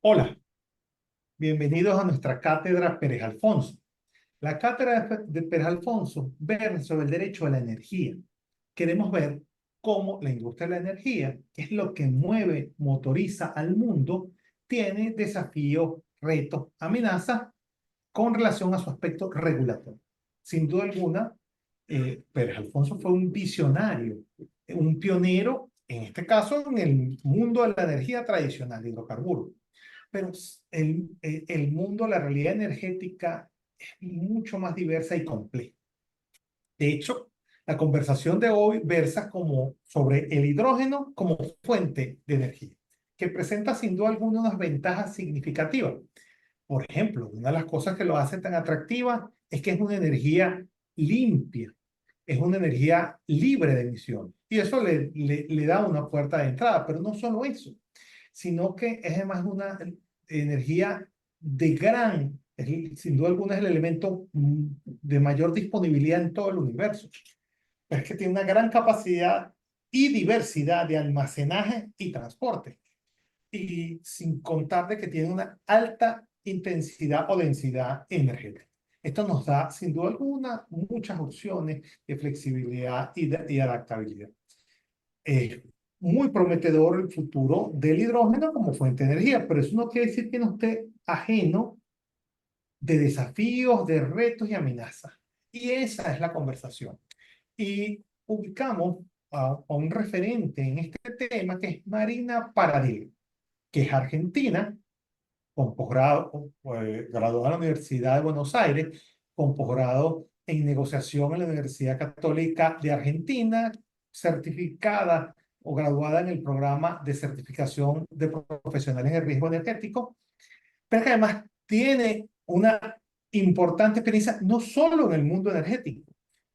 Hola, bienvenidos a nuestra cátedra Pérez Alfonso. La cátedra de Pérez Alfonso versa sobre el derecho a la energía. Queremos ver cómo la industria de la energía, que es lo que mueve, motoriza al mundo, tiene desafíos, retos, amenazas con relación a su aspecto regulatorio. Sin duda alguna, Pérez Alfonso fue un visionario, un pionero, en este caso, en el mundo de la energía tradicional, de hidrocarburos. Pero el mundo, la realidad energética es mucho más diversa y compleja. De hecho, la conversación de hoy versa sobre el hidrógeno como fuente de energía, que presenta sin duda alguna unas ventajas significativas. Por ejemplo, una de las cosas que lo hace tan atractiva es que es una energía limpia, es una energía libre de emisiones. Y eso le da una puerta de entrada, pero no solo eso, sino que es además una energía de sin duda alguna es el elemento de mayor disponibilidad en todo el universo. Es que tiene una gran capacidad y diversidad de almacenaje y transporte. Y sin contar de que tiene una alta intensidad o densidad energética. Esto nos da, sin duda alguna, muchas opciones de flexibilidad y adaptabilidad. Es muy prometedor el futuro del hidrógeno como fuente de energía, pero eso no quiere decir que no esté ajeno de desafíos, de retos y amenazas. Y esa es la conversación. Y ubicamos a un referente en este tema que es Marina Paradela, que es argentina, con posgrado, graduada en la Universidad de Buenos Aires, con posgrado en negociación en la Universidad Católica de Argentina, certificada o graduada en el programa de certificación de profesionales de riesgo energético, pero que además tiene una importante experiencia no solo en el mundo energético,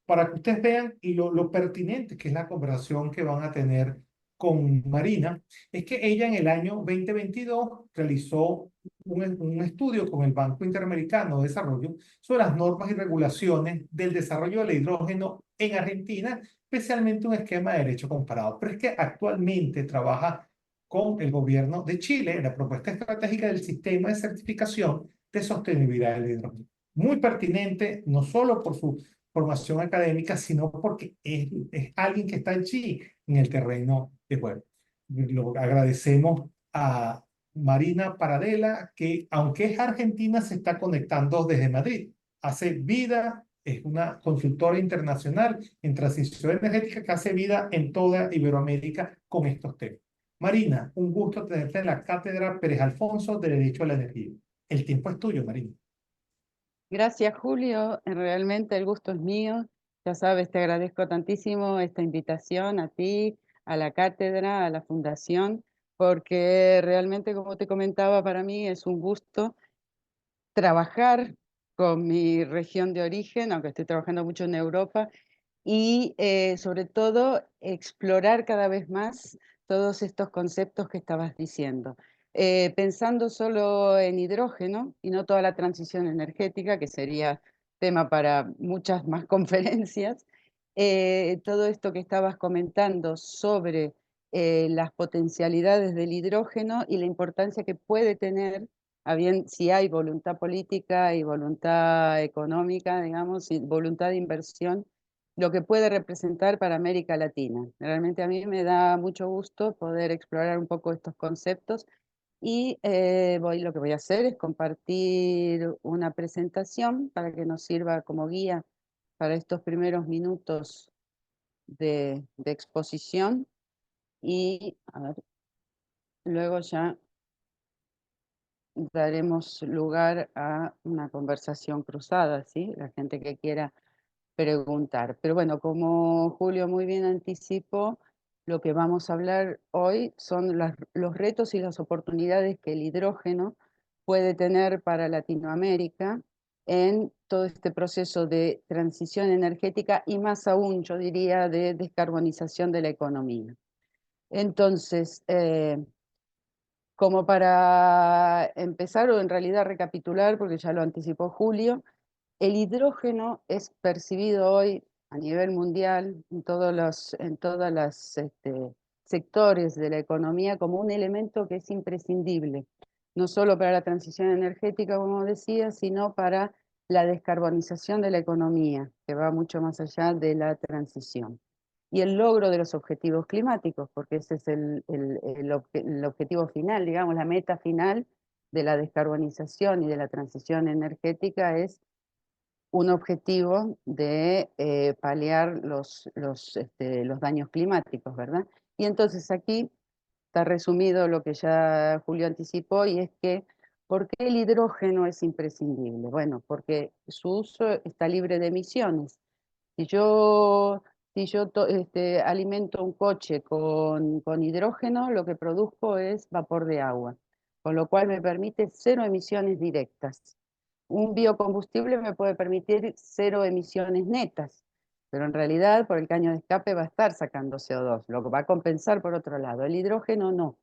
para que ustedes vean lo pertinente que es la conversación que van a tener con Marina, es que ella en el año 2022 realizó un estudio con el Banco Interamericano de Desarrollo sobre las normas y regulaciones del desarrollo del hidrógeno en Argentina, especialmente un esquema de derecho comparado. Pero es que actualmente trabaja con el gobierno de Chile en la propuesta estratégica del sistema de certificación de sostenibilidad del hidrógeno. Muy pertinente, no solo por su formación académica, sino porque es alguien que está allí en el terreno de juego. Lo agradecemos a Marina Paradela, que aunque es argentina, se está conectando desde Madrid. Hace vida, es una consultora internacional en transición energética que hace vida en toda Iberoamérica con estos temas. Marina, un gusto tenerte en la cátedra Pérez Alfonso de Derecho a la Energía. El tiempo es tuyo, Marina. Gracias, Julio. Realmente el gusto es mío. Ya sabes, te agradezco tantísimo esta invitación a ti, a la cátedra, a la fundación, porque realmente, como te comentaba, para mí es un gusto trabajar con mi región de origen, aunque estoy trabajando mucho en Europa, y sobre todo explorar cada vez más todos estos conceptos que estabas diciendo. Pensando solo en hidrógeno y no toda la transición energética, que sería tema para muchas más conferencias, todo esto que estabas comentando sobre las potencialidades del hidrógeno y la importancia que puede tener, a bien si hay voluntad política y voluntad económica, digamos, y voluntad de inversión, lo que puede representar para América Latina. Realmente a mí me da mucho gusto poder explorar un poco estos conceptos y lo que voy a hacer es compartir una presentación para que nos sirva como guía para estos primeros minutos de exposición y a ver, luego ya daremos lugar a una conversación cruzada, ¿sí? La gente que quiera preguntar. Pero bueno, como Julio muy bien anticipó, lo que vamos a hablar hoy son los retos y las oportunidades que el hidrógeno puede tener para Latinoamérica en todo este proceso de transición energética y más aún, yo diría, de descarbonización de la economía. Entonces, como para empezar o en realidad recapitular, porque ya lo anticipó Julio, el hidrógeno es percibido hoy a nivel mundial en todos los sectores de la economía como un elemento que es imprescindible no solo para la transición energética, como decía, sino para la descarbonización de la economía, que va mucho más allá de la transición. Y el logro de los objetivos climáticos, porque ese es el objetivo final, digamos, la meta final de la descarbonización y de la transición energética es un objetivo de paliar los daños climáticos, ¿verdad? Y entonces aquí está resumido lo que ya Julio anticipó, y es que, ¿por qué el hidrógeno es imprescindible? Bueno, porque su uso está libre de emisiones. Si yo, si yo alimento un coche con hidrógeno, lo que produzco es vapor de agua, con lo cual me permite cero emisiones directas. Un biocombustible me puede permitir cero emisiones netas, pero en realidad por el caño de escape va a estar sacando CO2, lo que va a compensar por otro lado. El hidrógeno no.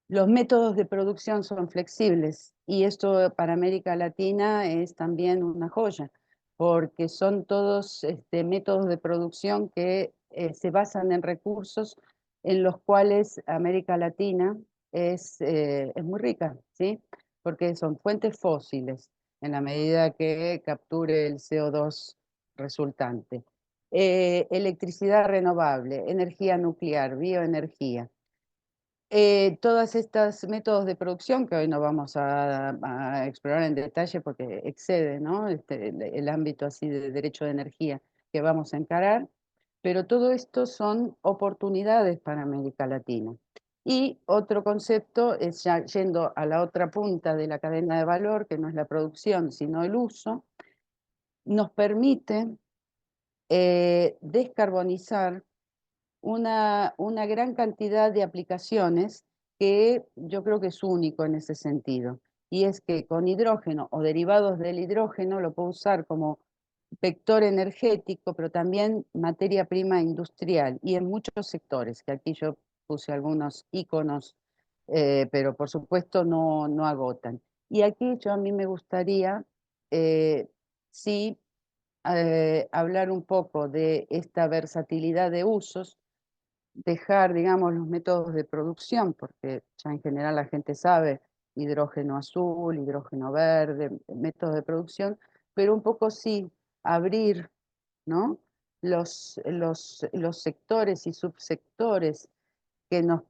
Los métodos de producción son flexibles y esto para América Latina es también una joya, porque son todos métodos de producción que se basan en recursos en los cuales América Latina es muy rica, ¿sí? Porque son fuentes fósiles en la medida que capture el CO2 resultante. Electricidad renovable, energía nuclear, bioenergía. Todas estas métodos de producción, que hoy no vamos a explorar en detalle porque excede, ¿no? El ámbito así de derecho de energía que vamos a encarar, pero todo esto son oportunidades para América Latina. Y otro concepto es, ya yendo a la otra punta de la cadena de valor, que no es la producción, sino el uso, nos permite descarbonizar una gran cantidad de aplicaciones que yo creo que es único en ese sentido. Y es que con hidrógeno o derivados del hidrógeno lo puedo usar como vector energético, pero también materia prima industrial y en muchos sectores, que aquí yo puse algunos iconos, pero por supuesto no agotan. Y aquí a mí me gustaría, sí, hablar un poco de esta versatilidad de usos, dejar, digamos, los métodos de producción, porque ya en general la gente sabe hidrógeno azul, hidrógeno verde, métodos de producción, pero un poco sí abrir, ¿no? Los sectores y subsectores que, nos,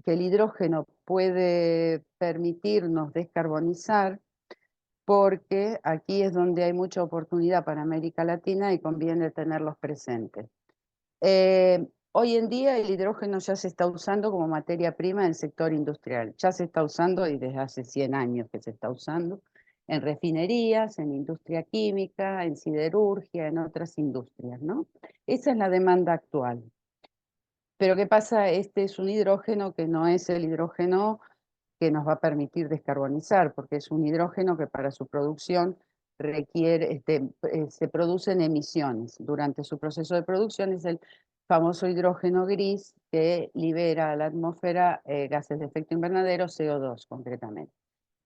que el hidrógeno puede permitirnos descarbonizar, porque aquí es donde hay mucha oportunidad para América Latina y conviene tenerlos presentes. Hoy en día el hidrógeno ya se está usando como materia prima en el sector industrial. Ya se está usando y desde hace 100 años que se está usando en refinerías, en industria química, en siderurgia, en otras industrias, ¿no? Esa es la demanda actual. Pero ¿qué pasa? Este es un hidrógeno que no es el hidrógeno que nos va a permitir descarbonizar, porque es un hidrógeno que para su producción requiere, se producen emisiones. Durante su proceso de producción es el famoso hidrógeno gris que libera a la atmósfera gases de efecto invernadero, CO2 concretamente.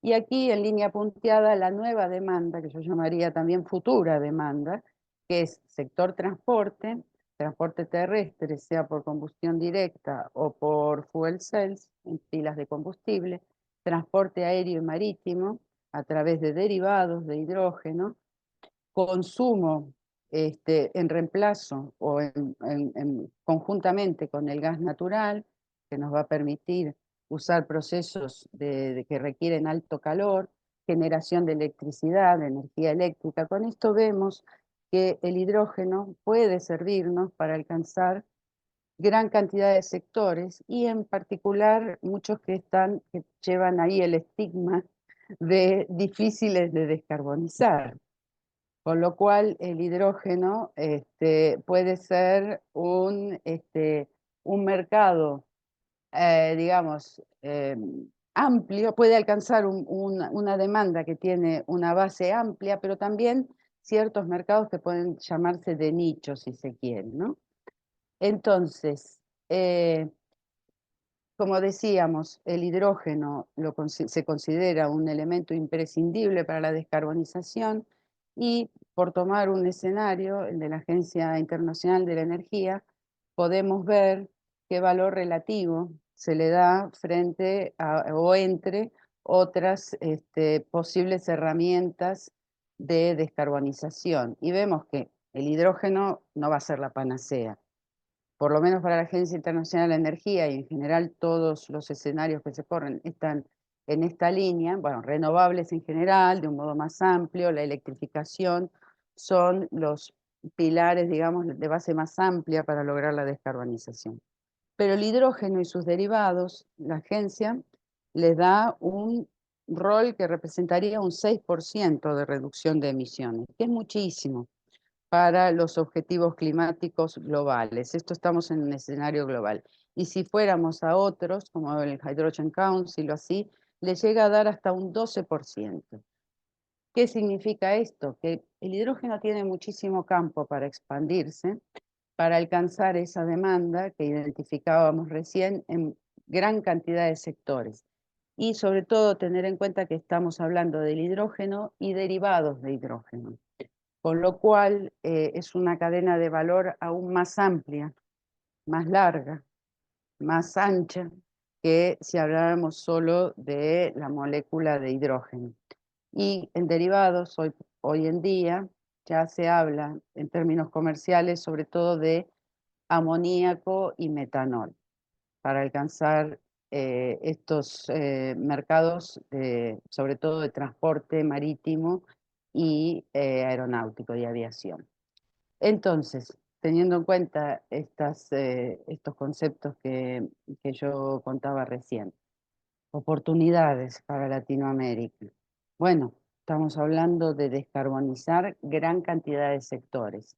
Y aquí en línea punteada la nueva demanda, que yo llamaría también futura demanda, que es sector transporte, transporte terrestre, sea por combustión directa o por fuel cells, en pilas de combustible, transporte aéreo y marítimo a través de derivados de hidrógeno, consumo en reemplazo o conjuntamente con el gas natural, que nos va a permitir usar procesos que requieren alto calor, generación de electricidad, de energía eléctrica. Con esto vemos que el hidrógeno puede servirnos para alcanzar gran cantidad de sectores y en particular muchos que llevan ahí el estigma de difíciles de descarbonizar. Con lo cual el hidrógeno puede ser un mercado, digamos, amplio, puede alcanzar una demanda que tiene una base amplia, pero también ciertos mercados que pueden llamarse de nicho, si se quiere, ¿no? Entonces, como decíamos, el hidrógeno se considera un elemento imprescindible para la descarbonización y, por tomar un escenario, el de la Agencia Internacional de la Energía, podemos ver qué valor relativo se le da frente a, o entre otras posibles herramientas de descarbonización. Y vemos que el hidrógeno no va a ser la panacea. Por lo menos para la Agencia Internacional de Energía y en general todos los escenarios que se corren están en esta línea, bueno, renovables en general, de un modo más amplio, la electrificación son los pilares, digamos, de base más amplia para lograr la descarbonización. Pero el hidrógeno y sus derivados, la agencia les da un rol que representaría un 6% de reducción de emisiones, que es muchísimo para los objetivos climáticos globales. Esto estamos en un escenario global. Y si fuéramos a otros, como el Hydrogen Council o así, le llega a dar hasta un 12%. ¿Qué significa esto? Que el hidrógeno tiene muchísimo campo para expandirse, para alcanzar esa demanda que identificábamos recién en gran cantidad de sectores. Y sobre todo tener en cuenta que estamos hablando del hidrógeno y derivados de hidrógeno, con lo cual es una cadena de valor aún más amplia, más larga, más ancha que si habláramos solo de la molécula de hidrógeno. Y en derivados, hoy en día, ya se habla en términos comerciales sobre todo de amoníaco y metanol para alcanzar estos mercados, sobre todo de transporte marítimo y aeronáutico y aviación. Entonces, teniendo en cuenta estos conceptos que yo contaba recién, oportunidades para Latinoamérica. Bueno, estamos hablando de descarbonizar gran cantidad de sectores.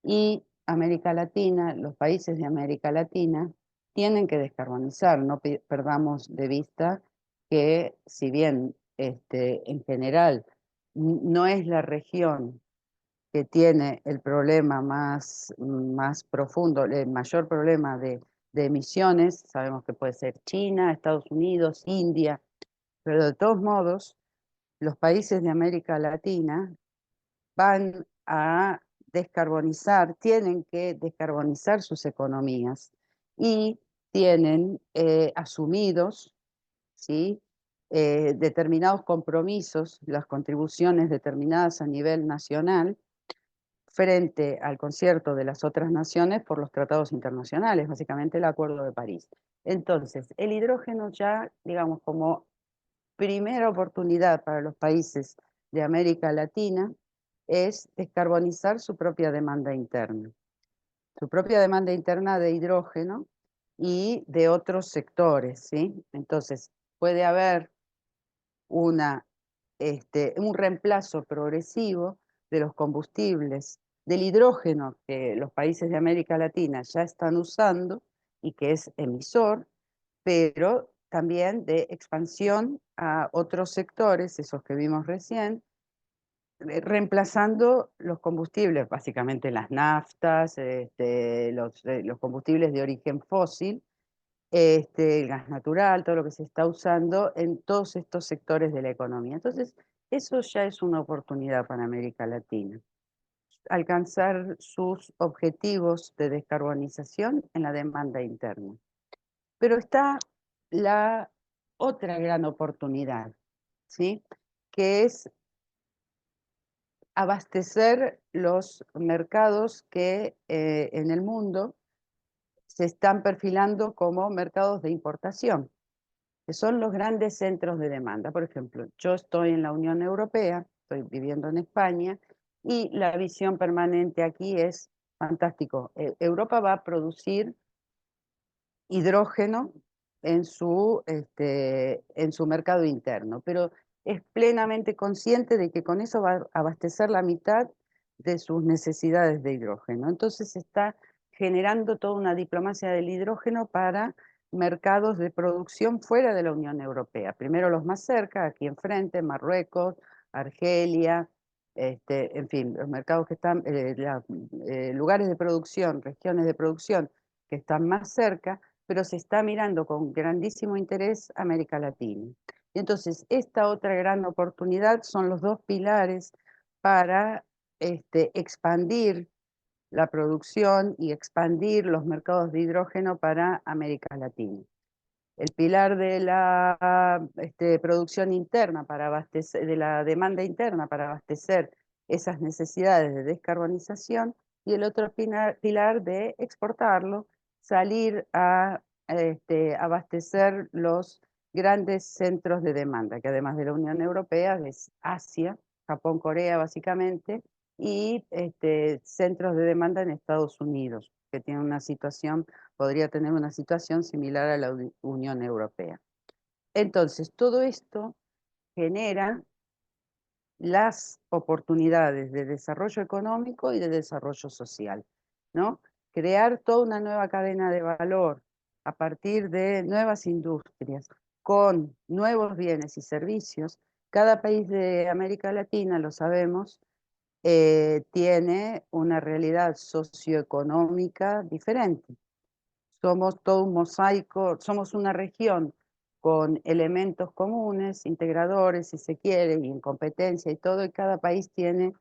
Y América Latina, los países de América Latina, tienen que descarbonizar. No perdamos de vista que si bien en general no es la región que tiene el problema más profundo, el mayor problema de emisiones, sabemos que puede ser China, Estados Unidos, India, pero de todos modos, los países de América Latina van a descarbonizar, tienen que descarbonizar sus economías y tienen asumidos, ¿sí? Determinados compromisos, las contribuciones determinadas a nivel nacional frente al concierto de las otras naciones por los tratados internacionales, básicamente el Acuerdo de París. Entonces, el hidrógeno ya, digamos, como primera oportunidad para los países de América Latina es descarbonizar su propia demanda interna. Su propia demanda interna de hidrógeno y de otros sectores, ¿sí? Entonces, puede haber un reemplazo progresivo de los combustibles, del hidrógeno que los países de América Latina ya están usando y que es emisor, pero también de expansión a otros sectores, esos que vimos recién, reemplazando los combustibles, básicamente las naftas, los combustibles de origen fósil, el gas natural, todo lo que se está usando en todos estos sectores de la economía. Entonces, eso ya es una oportunidad para América Latina, alcanzar sus objetivos de descarbonización en la demanda interna. Pero está la otra gran oportunidad, ¿sí? Que es abastecer los mercados que en el mundo se están perfilando como mercados de importación, que son los grandes centros de demanda. Por ejemplo, yo estoy en la Unión Europea, estoy viviendo en España, y la visión permanente aquí es fantástico. Europa va a producir hidrógeno en su mercado interno, pero es plenamente consciente de que con eso va a abastecer la mitad de sus necesidades de hidrógeno. Entonces está generando toda una diplomacia del hidrógeno para mercados de producción fuera de la Unión Europea. Primero los más cerca, aquí enfrente, Marruecos, Argelia, en fin, los mercados que están, lugares de producción, regiones de producción que están más cerca, pero se está mirando con grandísimo interés América Latina. Y entonces, esta otra gran oportunidad son los dos pilares para expandir la producción y expandir los mercados de hidrógeno para América Latina. el pilar de la producción interna para abastecer, de la demanda interna para abastecer esas necesidades de descarbonización, y el otro pilar de exportarlo, salir a abastecer los grandes centros de demanda, que además de la Unión Europea es Asia, Japón, Corea básicamente, y centros de demanda en Estados Unidos, que tienen una situación, podría tener una situación similar a la Unión Europea. Entonces, todo esto genera las oportunidades de desarrollo económico y de desarrollo social, ¿no? Crear toda una nueva cadena de valor a partir de nuevas industrias con nuevos bienes y servicios. Cada país de América Latina, lo sabemos, tiene una realidad socioeconómica diferente. Somos todo un mosaico, somos una región con elementos comunes, integradores, si se quiere, y en competencia y todo, y cada país tiene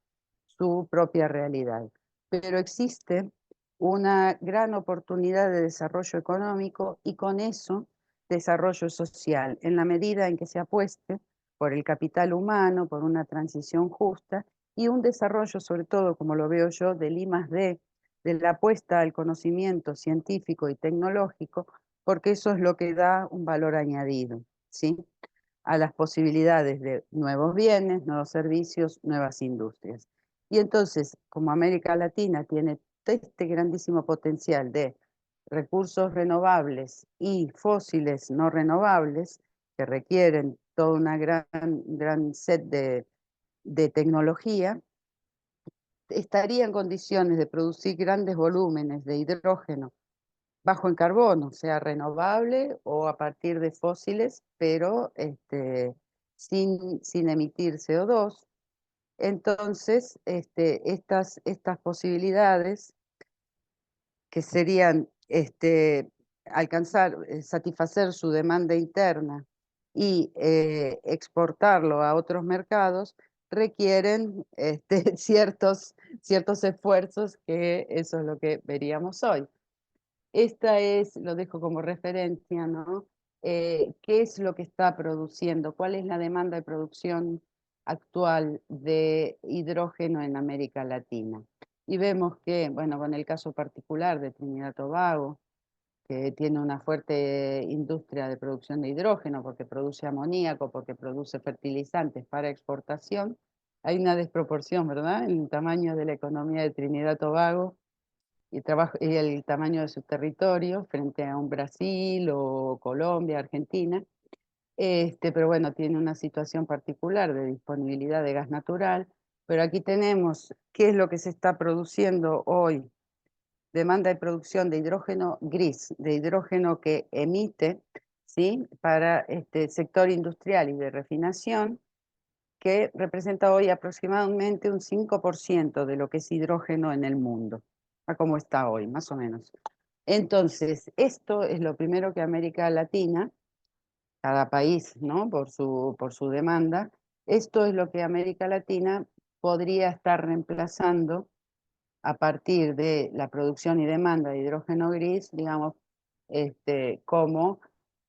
su propia realidad. Pero existe una gran oportunidad de desarrollo económico y con eso desarrollo social, en la medida en que se apueste por el capital humano, por una transición justa y un desarrollo, sobre todo, como lo veo yo, del I+D, de la apuesta al conocimiento científico y tecnológico, porque eso es lo que da un valor añadido, ¿sí? A las posibilidades de nuevos bienes, nuevos servicios, nuevas industrias. Y entonces, como América Latina tiene este grandísimo potencial de recursos renovables y fósiles no renovables, que requieren toda una gran set de tecnología, estaría en condiciones de producir grandes volúmenes de hidrógeno bajo en carbono, sea renovable o a partir de fósiles, pero sin emitir CO2. Entonces, estas posibilidades que serían alcanzar, satisfacer su demanda interna y exportarlo a otros mercados, requieren ciertos esfuerzos, que eso es lo que veríamos hoy. Esta es, lo dejo como referencia, ¿no? ¿Qué es lo que está produciendo? ¿Cuál es la demanda de producción actual de hidrógeno en América Latina? Y vemos que, bueno, con el caso particular de Trinidad y Tobago, que tiene una fuerte industria de producción de hidrógeno porque produce amoníaco, porque produce fertilizantes para exportación, hay una desproporción, ¿verdad?, en el tamaño de la economía de Trinidad y Tobago y el tamaño de su territorio frente a un Brasil o Colombia, Argentina. Pero bueno, tiene una situación particular de disponibilidad de gas natural. Pero aquí tenemos qué es lo que se está produciendo hoy: demanda de producción de hidrógeno gris, de hidrógeno que emite, ¿sí?, para este sector industrial y de refinación, que representa hoy aproximadamente un 5% de lo que es hidrógeno en el mundo, a como está hoy, más o menos. Entonces, esto es lo primero que América Latina, cada país, ¿no?, por su demanda, esto es lo que América Latina podría estar reemplazando a partir de la producción y demanda de hidrógeno gris, digamos, como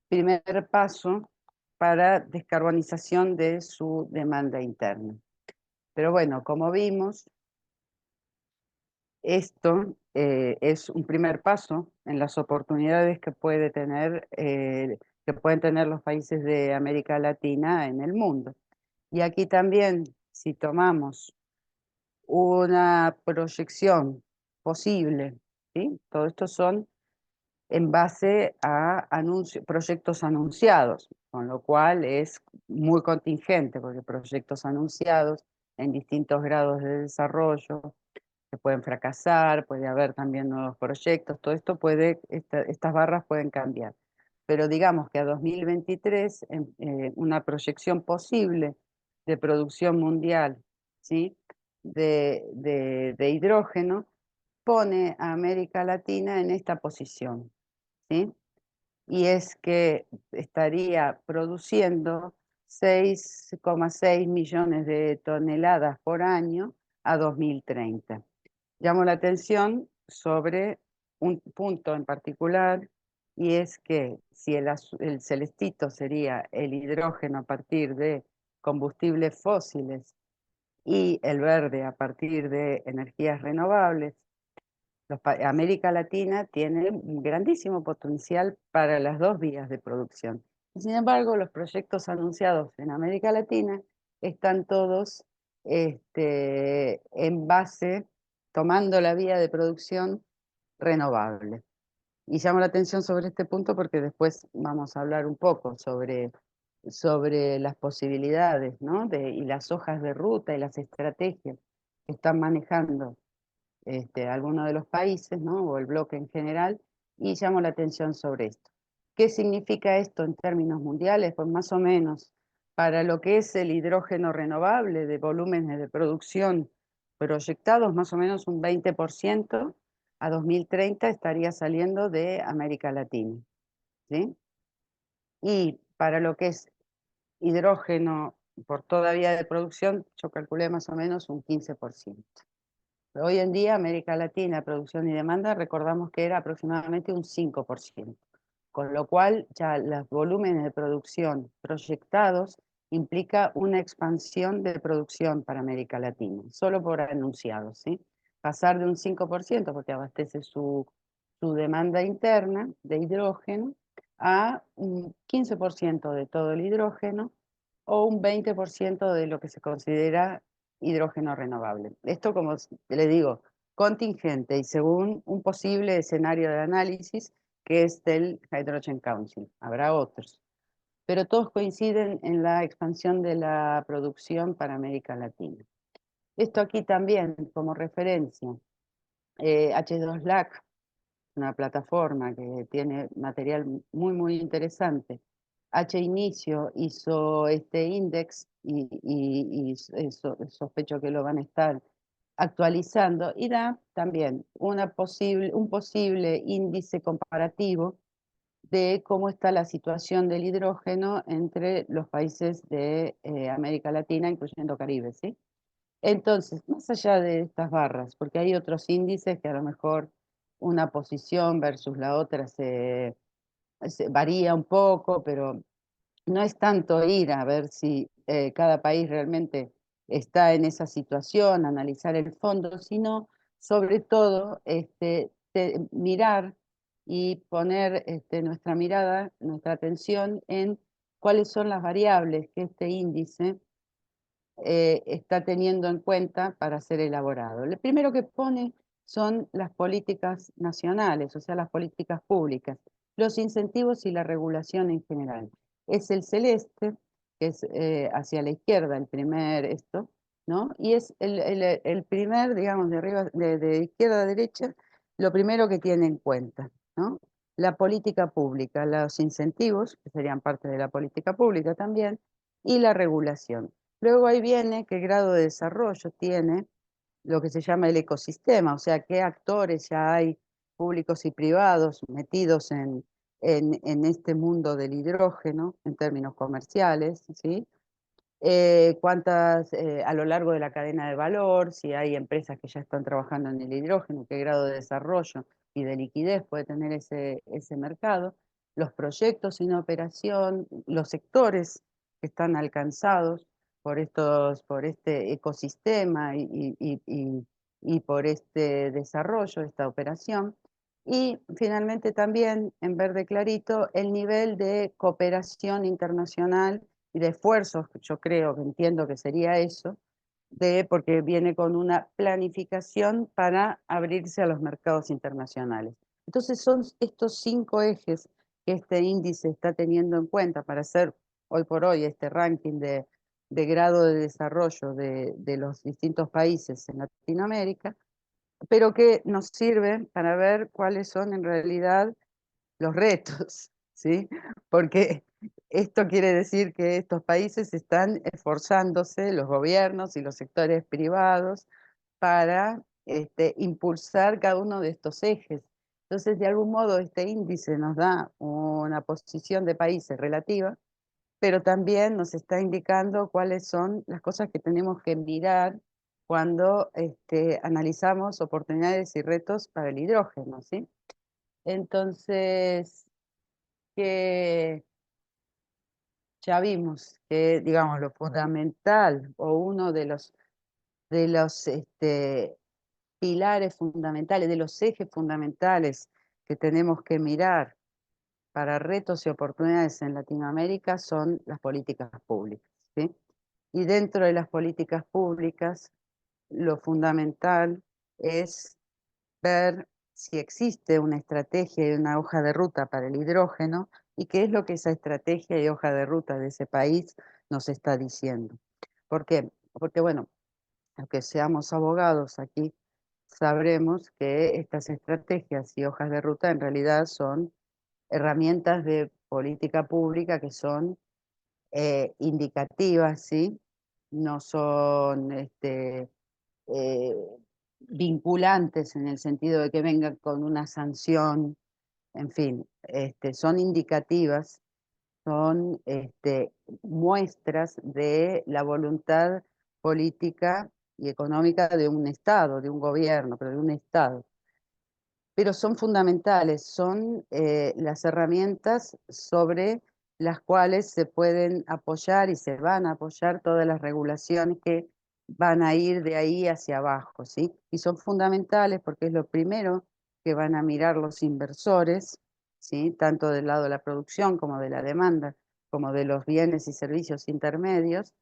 primer paso para descarbonización de su demanda interna. Pero bueno, como vimos, esto es un primer paso en las oportunidades que pueden tener los países de América Latina en el mundo. Y aquí también, si tomamos una proyección posible, ¿sí? Todo esto son en base a proyectos anunciados, con lo cual es muy contingente, porque proyectos anunciados en distintos grados de desarrollo que pueden fracasar, puede haber también nuevos proyectos, todo esto estas barras pueden cambiar. Pero digamos que a 2023, una proyección posible de producción mundial, ¿sí?, de hidrógeno, pone a América Latina en esta posición, ¿sí? Y es que estaría produciendo 6,6 millones de toneladas por año a 2030. Llamo la atención sobre un punto en particular, y es que si el celestito sería el hidrógeno a partir de combustibles fósiles y el verde a partir de energías renovables, América Latina tiene un grandísimo potencial para las dos vías de producción. Sin embargo, los proyectos anunciados en América Latina están todos en base, tomando la vía de producción renovable. Y llamo la atención sobre este punto porque después vamos a hablar un poco sobre las posibilidades, ¿no? Y las hojas de ruta y las estrategias que están manejando alguno de los países, ¿no? O el bloque en general, y llamo la atención sobre esto. ¿Qué significa esto en términos mundiales? Pues más o menos para lo que es el hidrógeno renovable de volúmenes de producción proyectados, más o menos un 20% a 2030 estaría saliendo de América Latina, ¿sí? Y para lo que es hidrógeno por toda vía de producción, yo calculé más o menos un 15%. Hoy en día, América Latina, producción y demanda, recordamos que era aproximadamente un 5%, con lo cual ya los volúmenes de producción proyectados implica una expansión de producción para América Latina, solo por anunciados, ¿sí? Pasar de un 5%, porque abastece su demanda interna de hidrógeno, a un 15% de todo el hidrógeno o un 20% de lo que se considera hidrógeno renovable. Esto, como le digo, contingente y según un posible escenario de análisis que es del Hydrogen Council. Habrá otros, pero todos coinciden en la expansión de la producción para América Latina. Esto aquí también como referencia, H2LAC, una plataforma que tiene material muy interesante. H Inicio hizo este index y sospecho que lo van a estar actualizando y da también un posible índice comparativo de cómo está la situación del hidrógeno entre los países de América Latina, incluyendo Caribe, ¿sí? Entonces, más allá de estas barras, porque hay otros índices que a lo mejor una posición versus la otra se varía un poco, pero no es tanto ir a ver si cada país realmente está en esa situación, analizar el fondo, sino sobre todo mirar y poner nuestra mirada, nuestra atención en cuáles son las variables que este índice está teniendo en cuenta para ser elaborado. Lo primero que pone son las políticas nacionales, o sea, las políticas públicas, los incentivos y la regulación en general. Es el celeste, que es hacia la izquierda el primer esto, ¿no? Y es el primer, digamos, de arriba, de izquierda a derecha, lo primero que tiene en cuenta, ¿no? La política pública, los incentivos, que serían parte de la política pública también, y la regulación. Luego ahí viene qué grado de desarrollo tiene lo que se llama el ecosistema, o sea, qué actores ya hay públicos y privados metidos en este mundo del hidrógeno en términos comerciales, ¿sí? Cuántas a lo largo de la cadena de valor, si hay empresas que ya están trabajando en el hidrógeno, qué grado de desarrollo y de liquidez puede tener ese mercado, los proyectos en operación, los sectores que están alcanzados por este ecosistema y por este desarrollo, esta operación. Y finalmente también, en verde clarito, el nivel de cooperación internacional y de esfuerzos, yo creo que entiendo que sería eso, porque viene con una planificación para abrirse a los mercados internacionales. Entonces son estos 5 ejes que este índice está teniendo en cuenta para hacer hoy por hoy este ranking de grado de desarrollo de los distintos países en Latinoamérica, pero que nos sirven para ver cuáles son en realidad los retos, ¿sí? Porque esto quiere decir que estos países están esforzándose, los gobiernos y los sectores privados, para impulsar cada uno de estos ejes. Entonces, de algún modo, este índice nos da una posición de países relativa, pero también nos está indicando cuáles son las cosas que tenemos que mirar cuando analizamos oportunidades y retos para el hidrógeno, ¿sí? Entonces, que ya vimos que, digamos, lo fundamental o uno de los pilares fundamentales, de los ejes fundamentales que tenemos que mirar para retos y oportunidades en Latinoamérica son las políticas públicas, ¿sí? Y dentro de las políticas públicas, lo fundamental es ver si existe una estrategia y una hoja de ruta para el hidrógeno y qué es lo que esa estrategia y hoja de ruta de ese país nos está diciendo. ¿Por qué? Porque, bueno, aunque seamos abogados aquí, sabremos que estas estrategias y hojas de ruta en realidad son herramientas de política pública que son indicativas, ¿sí? No son eh, vinculantes en el sentido de que vengan con una sanción, en fin, son indicativas, son muestras de la voluntad política y económica de un Estado, de un gobierno, pero de un Estado. Pero son fundamentales, son las herramientas sobre las cuales se pueden apoyar y se van a apoyar todas las regulaciones que van a ir de ahí hacia abajo, ¿sí? Y son fundamentales porque es lo primero que van a mirar los inversores, ¿sí? Tanto del lado de la producción como de la demanda, como de los bienes y servicios intermedios,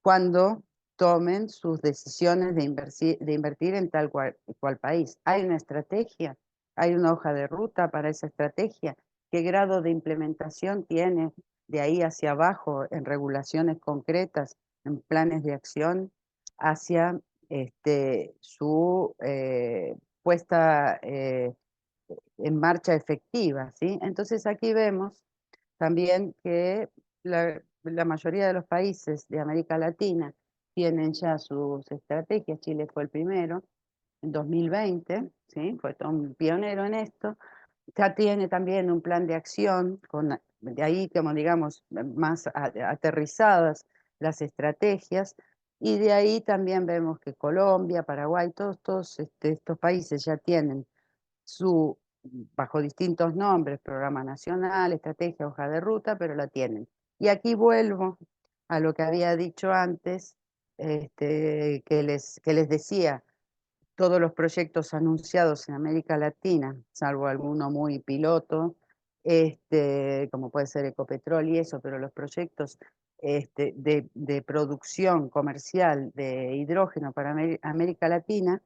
cuando tomen sus decisiones de invertir en tal cual país. ¿Hay una estrategia? ¿Hay una hoja de ruta para esa estrategia? ¿Qué grado de implementación tiene de ahí hacia abajo en regulaciones concretas, en planes de acción hacia su puesta en marcha efectiva, ¿sí? Entonces aquí vemos también que la mayoría de los países de América Latina tienen ya sus estrategias. Chile fue el primero en 2020, ¿sí? Fue todo un pionero en esto. Ya tiene también un plan de acción, de ahí, como digamos, más aterrizadas las estrategias, y de ahí también vemos que Colombia, Paraguay, todos estos países ya tienen su, bajo distintos nombres, programa nacional, estrategia, hoja de ruta, pero la tienen. Y aquí vuelvo a lo que había dicho antes, que les decía, todos los proyectos anunciados en América Latina, salvo alguno muy piloto, como puede ser Ecopetrol y eso, pero los proyectos de producción comercial de hidrógeno para América Latina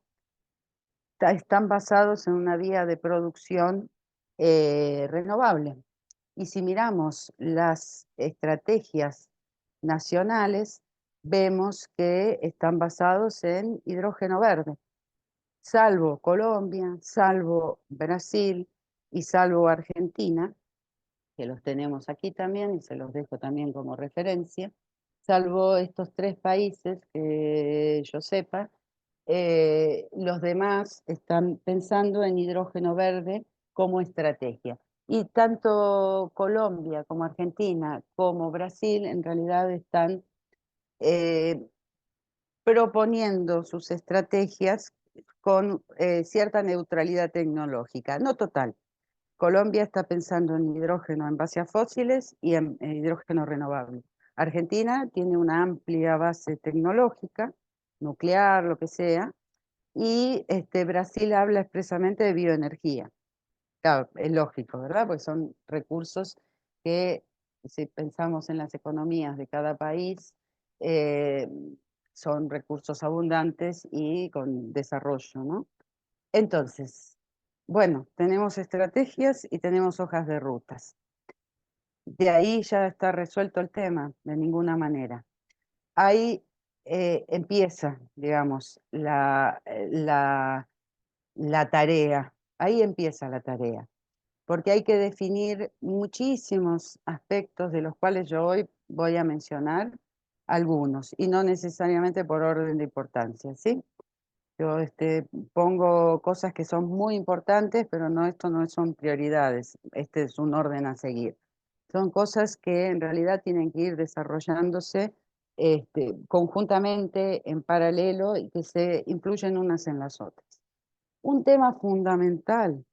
están basados en una vía de producción renovable. Y si miramos las estrategias nacionales, vemos que están basados en hidrógeno verde, salvo Colombia, salvo Brasil y salvo Argentina, que los tenemos aquí también y se los dejo también como referencia, salvo estos tres países que yo sepa, los demás están pensando en hidrógeno verde como estrategia. Y tanto Colombia como Argentina como Brasil en realidad están eh, proponiendo sus estrategias con cierta neutralidad tecnológica, no total. Colombia está pensando en hidrógeno en base a fósiles y en hidrógeno renovable. Argentina tiene una amplia base tecnológica, nuclear, lo que sea, y Brasil habla expresamente de bioenergía. Claro, es lógico, ¿verdad? Porque son recursos que, si pensamos en las economías de cada país, eh, son recursos abundantes y con desarrollo, ¿no? Entonces, bueno, tenemos estrategias y tenemos hojas de rutas. De ahí ya está resuelto el tema, de ninguna manera. Ahí empieza, digamos, la tarea. Ahí empieza la tarea, porque hay que definir muchísimos aspectos de los cuales yo hoy voy a mencionar algunos, y no necesariamente por orden de importancia, ¿sí? Yo pongo cosas que son muy importantes, pero no, esto no son prioridades, este es un orden a seguir. Son cosas que en realidad tienen que ir desarrollándose conjuntamente, en paralelo, y que se influyen unas en las otras. Un tema fundamental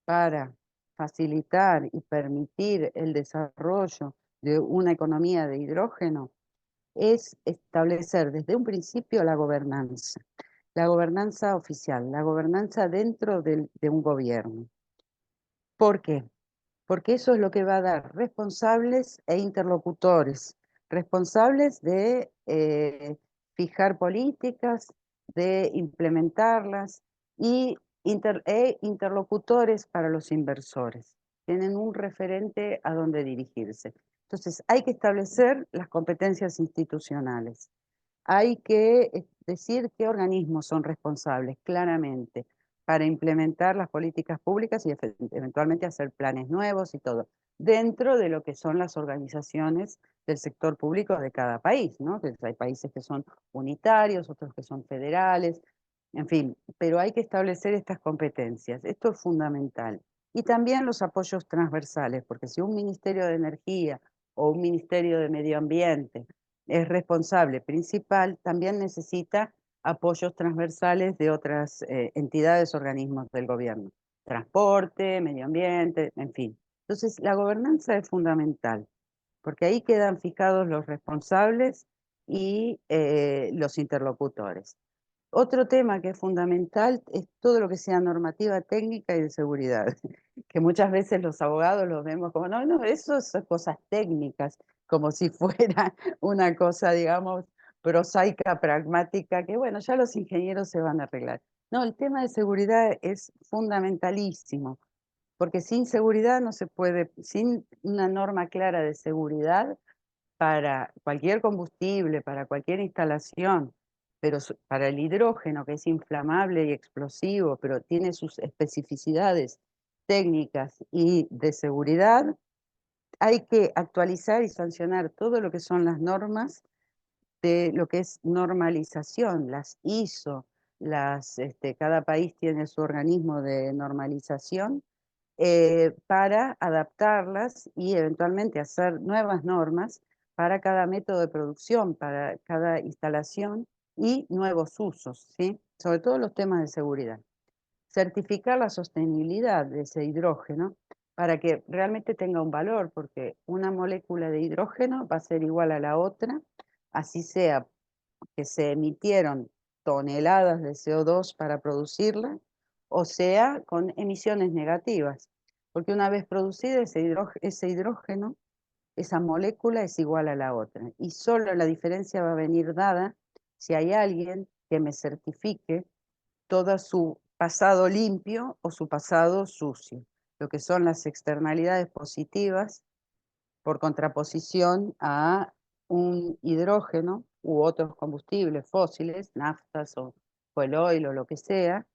para facilitar y permitir el desarrollo de una economía de hidrógeno es establecer desde un principio la gobernanza oficial, la gobernanza dentro de un gobierno. ¿Por qué? Porque eso es lo que va a dar responsables e interlocutores, responsables de fijar políticas, de implementarlas y interlocutores para los inversores. Tienen un referente a donde dirigirse. Entonces, hay que establecer las competencias institucionales. Hay que decir qué organismos son responsables claramente para implementar las políticas públicas y eventualmente hacer planes nuevos y todo, dentro de lo que son las organizaciones del sector público de cada país, ¿no? Que hay países que son unitarios, otros que son federales, en fin, pero hay que establecer estas competencias. Esto es fundamental. Y también los apoyos transversales, porque si un Ministerio de Energía o un Ministerio de Medio Ambiente es responsable principal, también necesita apoyos transversales de otras entidades, organismos del gobierno. Transporte, medio ambiente, en fin. Entonces, la gobernanza es fundamental, porque ahí quedan fijados los responsables y los interlocutores. Otro tema que es fundamental es todo lo que sea normativa técnica y de seguridad, que muchas veces los abogados los vemos como, no, no, eso son cosas técnicas, como si fuera una cosa, digamos, prosaica, pragmática, que bueno, ya los ingenieros se van a arreglar. No, el tema de seguridad es fundamentalísimo, porque sin seguridad no se puede, sin una norma clara de seguridad, para cualquier combustible, para cualquier instalación, pero para el hidrógeno, que es inflamable y explosivo, pero tiene sus especificidades técnicas y de seguridad, hay que actualizar y sancionar todo lo que son las normas de lo que es normalización, las ISO, cada país tiene su organismo de normalización, para adaptarlas y eventualmente hacer nuevas normas para cada método de producción, para cada instalación y nuevos usos, ¿sí? Sobre todo los temas de seguridad. Certificar la sostenibilidad de ese hidrógeno para que realmente tenga un valor, porque una molécula de hidrógeno va a ser igual a la otra, así sea que se emitieron toneladas de CO2 para producirla, o sea, con emisiones negativas. Porque una vez producido ese hidrógeno, esa molécula es igual a la otra. Y solo la diferencia va a venir dada si hay alguien que me certifique todo su pasado limpio o su pasado sucio, lo que son las externalidades positivas por contraposición a un hidrógeno u otros combustibles fósiles, naftas o el oil o lo que sea,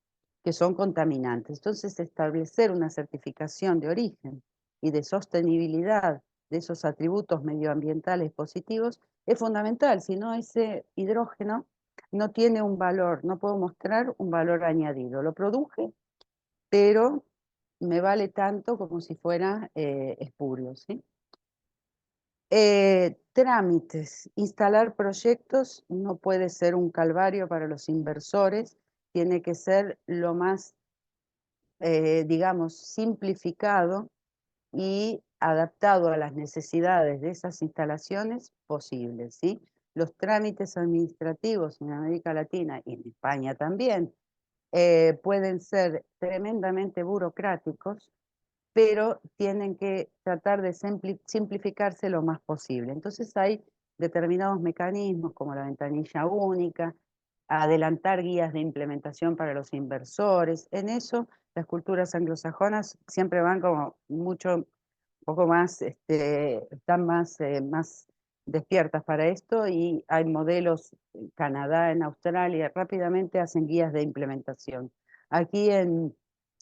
que son contaminantes. Entonces, establecer una certificación de origen y de sostenibilidad de esos atributos medioambientales positivos es fundamental, si no ese hidrógeno no tiene un valor, no puedo mostrar un valor añadido. Lo produje, pero me vale tanto como si fuera espurio, ¿sí? Trámites. Instalar proyectos no puede ser un calvario para los inversores, tiene que ser lo más, digamos, simplificado y adaptado a las necesidades de esas instalaciones posibles, ¿sí? Los trámites administrativos en América Latina y en España también pueden ser tremendamente burocráticos, pero tienen que tratar de simplificarse lo más posible. Entonces hay determinados mecanismos como la ventanilla única, adelantar guías de implementación para los inversores. En eso las culturas anglosajonas siempre van como mucho, un poco más, están más despiertas para esto y hay modelos en Canadá, en Australia, rápidamente hacen guías de implementación. Aquí en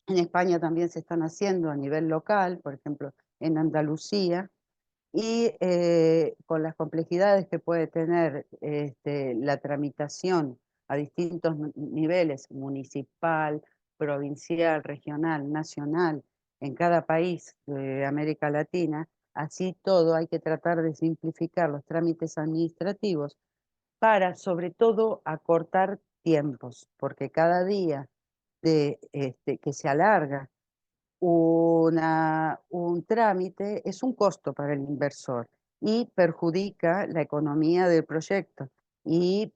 España también se están haciendo a nivel local, por ejemplo, en Andalucía, y con las complejidades que puede tener la tramitación a distintos niveles, municipal, provincial, regional, nacional, en cada país de América Latina, así todo hay que tratar de simplificar los trámites administrativos para, sobre todo, acortar tiempos, porque cada día que se alarga un trámite es un costo para el inversor y perjudica la economía del proyecto y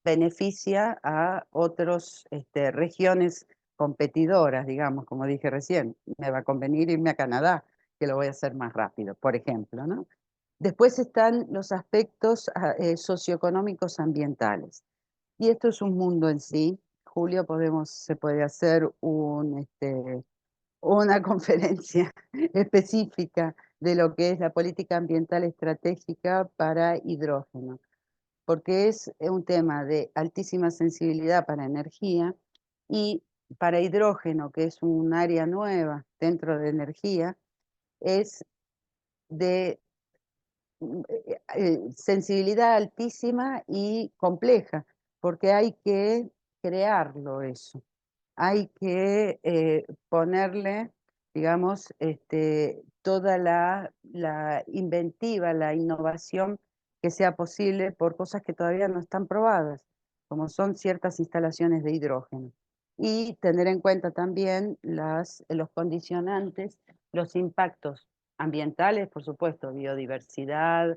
beneficia a otras regiones competidoras, digamos, como dije recién. Me va a convenir irme a Canadá, que lo voy a hacer más rápido, por ejemplo, ¿no? Después están los aspectos socioeconómicos ambientales. Y esto es un mundo en sí. Julio, se puede hacer una conferencia específica de lo que es la política ambiental estratégica para hidrógeno, porque es un tema de altísima sensibilidad para energía y para hidrógeno, que es un área nueva dentro de energía, es de sensibilidad altísima y compleja, porque hay que crearlo eso. Hay que ponerle, digamos, toda la inventiva, la innovación que sea posible por cosas que todavía no están probadas, como son ciertas instalaciones de hidrógeno. Y tener en cuenta también los condicionantes, los impactos ambientales, por supuesto, biodiversidad,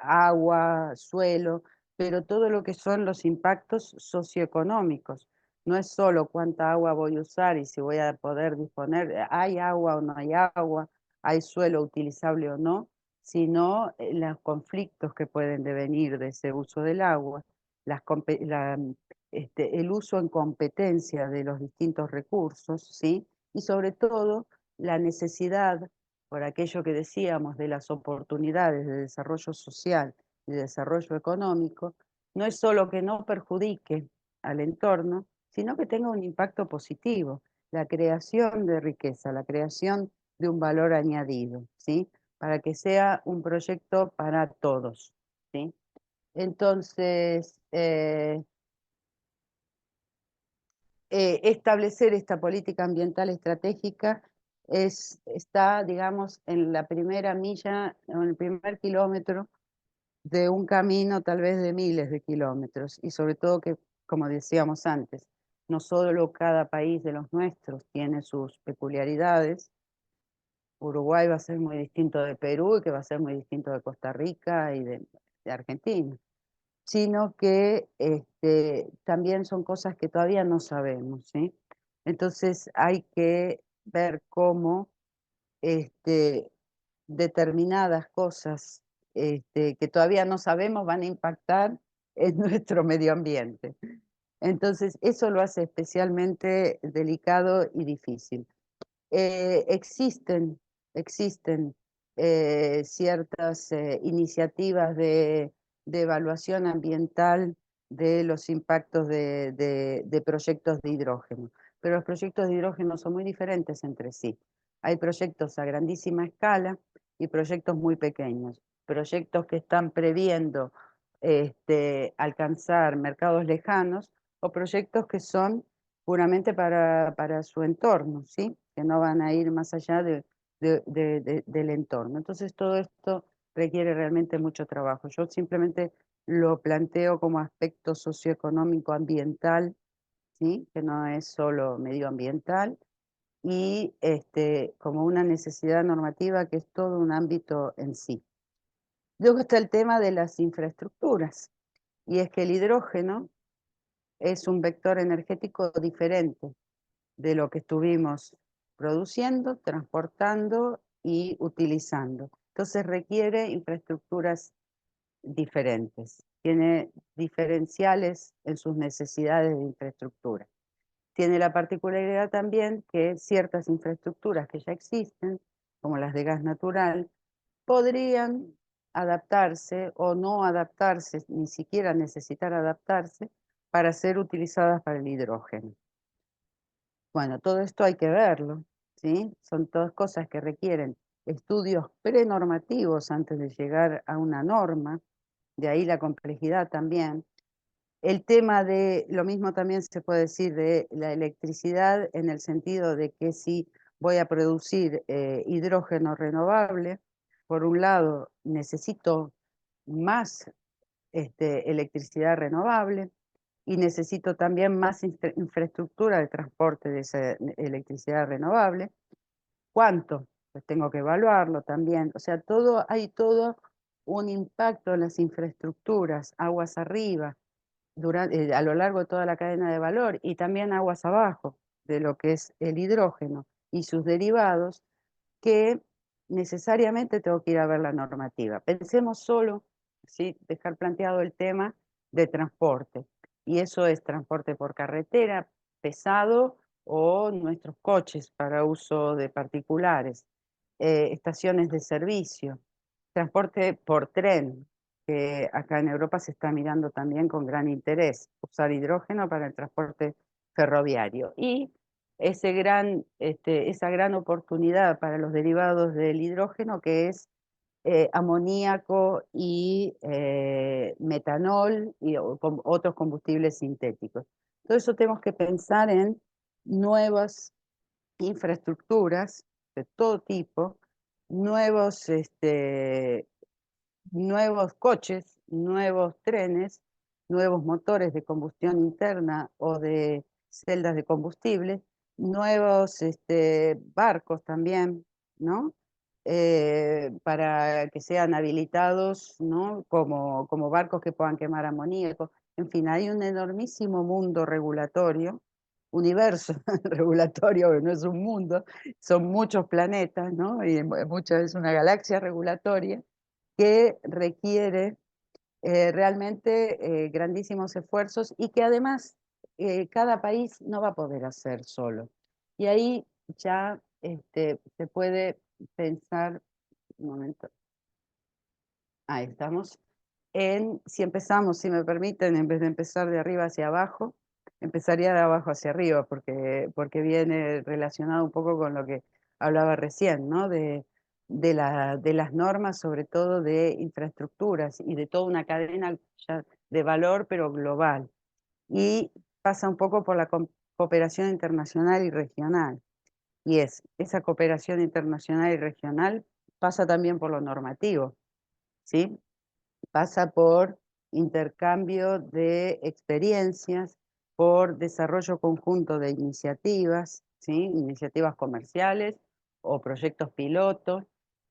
agua, suelo, pero todo lo que son los impactos socioeconómicos. No es solo cuánta agua voy a usar y si voy a poder disponer, hay agua o no hay agua, hay suelo utilizable o no, sino los conflictos que pueden devenir de ese uso del agua, el uso en competencia de los distintos recursos, ¿sí? Y sobre todo la necesidad, por aquello que decíamos de las oportunidades de desarrollo social y de desarrollo económico, no es solo que no perjudique al entorno, sino que tenga un impacto positivo, la creación de riqueza, la creación de un valor añadido, ¿sí? Para que sea un proyecto para todos, ¿sí? Entonces, establecer esta política ambiental estratégica está, digamos, en la primera milla, en el primer kilómetro de un camino tal vez de miles de kilómetros y sobre todo que, como decíamos antes, no solo cada país de los nuestros tiene sus peculiaridades. Uruguay va a ser muy distinto de Perú y que va a ser muy distinto de Costa Rica y de Argentina, sino que también son cosas que todavía no sabemos, ¿sí? Entonces hay que ver cómo este, determinadas cosas que todavía no sabemos van a impactar en nuestro medio ambiente. Entonces, eso lo hace especialmente delicado y difícil. Existen ciertas iniciativas de evaluación ambiental de los impactos de proyectos de hidrógeno, pero los proyectos de hidrógeno son muy diferentes entre sí. Hay proyectos a grandísima escala y proyectos muy pequeños, proyectos que están previendo alcanzar mercados lejanos o proyectos que son puramente para su entorno, ¿sí? Que no van a ir más allá del entorno. Entonces todo esto requiere realmente mucho trabajo. Yo simplemente lo planteo como aspecto socioeconómico ambiental, ¿sí? Que no es solo medioambiental, y como una necesidad normativa que es todo un ámbito en sí. Luego está el tema de las infraestructuras, y es que el hidrógeno es un vector energético diferente de lo que estuvimos produciendo, transportando y utilizando. Entonces requiere infraestructuras diferentes, tiene diferenciales en sus necesidades de infraestructura. Tiene la particularidad también que ciertas infraestructuras que ya existen, como las de gas natural, podrían adaptarse o no adaptarse, ni siquiera necesitar adaptarse, para ser utilizadas para el hidrógeno. Bueno, todo esto hay que verlo, ¿sí? Son todas cosas que requieren estudios prenormativos antes de llegar a una norma, de ahí la complejidad también. El tema de, lo mismo también se puede decir de la electricidad en el sentido de que si voy a producir hidrógeno renovable, por un lado necesito más electricidad renovable, y necesito también más infraestructura de transporte de esa electricidad renovable. ¿Cuánto? Pues tengo que evaluarlo también. O sea, hay todo un impacto en las infraestructuras, aguas arriba, a lo largo de toda la cadena de valor y también aguas abajo de lo que es el hidrógeno y sus derivados, que necesariamente tengo que ir a ver la normativa. Pensemos solo, ¿sí? Dejar planteado el tema de transporte, y eso es transporte por carretera, pesado, o nuestros coches para uso de particulares, estaciones de servicio, transporte por tren, que acá en Europa se está mirando también con gran interés, usar hidrógeno para el transporte ferroviario. Y esa gran oportunidad para los derivados del hidrógeno, que es amoníaco y metanol y otros combustibles sintéticos. Todo eso tenemos que pensar en nuevas infraestructuras de todo tipo, nuevos, nuevos coches, nuevos trenes, nuevos motores de combustión interna o de celdas de combustible, nuevos barcos también, ¿no? Para que sean habilitados, ¿no? Como barcos que puedan quemar amoníaco. En fin, hay un enormísimo mundo regulatorio, universo regulatorio, que no es un mundo, son muchos planetas, ¿no? Y es una galaxia regulatoria que requiere realmente grandísimos esfuerzos y que además cada país no va a poder hacer solo. Y ahí ya se puede pensar, un momento, ahí estamos, si empezamos, si me permiten, en vez de empezar de arriba hacia abajo, empezaría de abajo hacia arriba, porque viene relacionado un poco con lo que hablaba recién, ¿no? De las normas, sobre todo de infraestructuras y de toda una cadena ya de valor, pero global. Y pasa un poco por la cooperación internacional y regional. Y esa cooperación internacional y regional pasa también por lo normativo, ¿sí? Pasa por intercambio de experiencias, por desarrollo conjunto de iniciativas, ¿sí? Iniciativas comerciales o proyectos pilotos,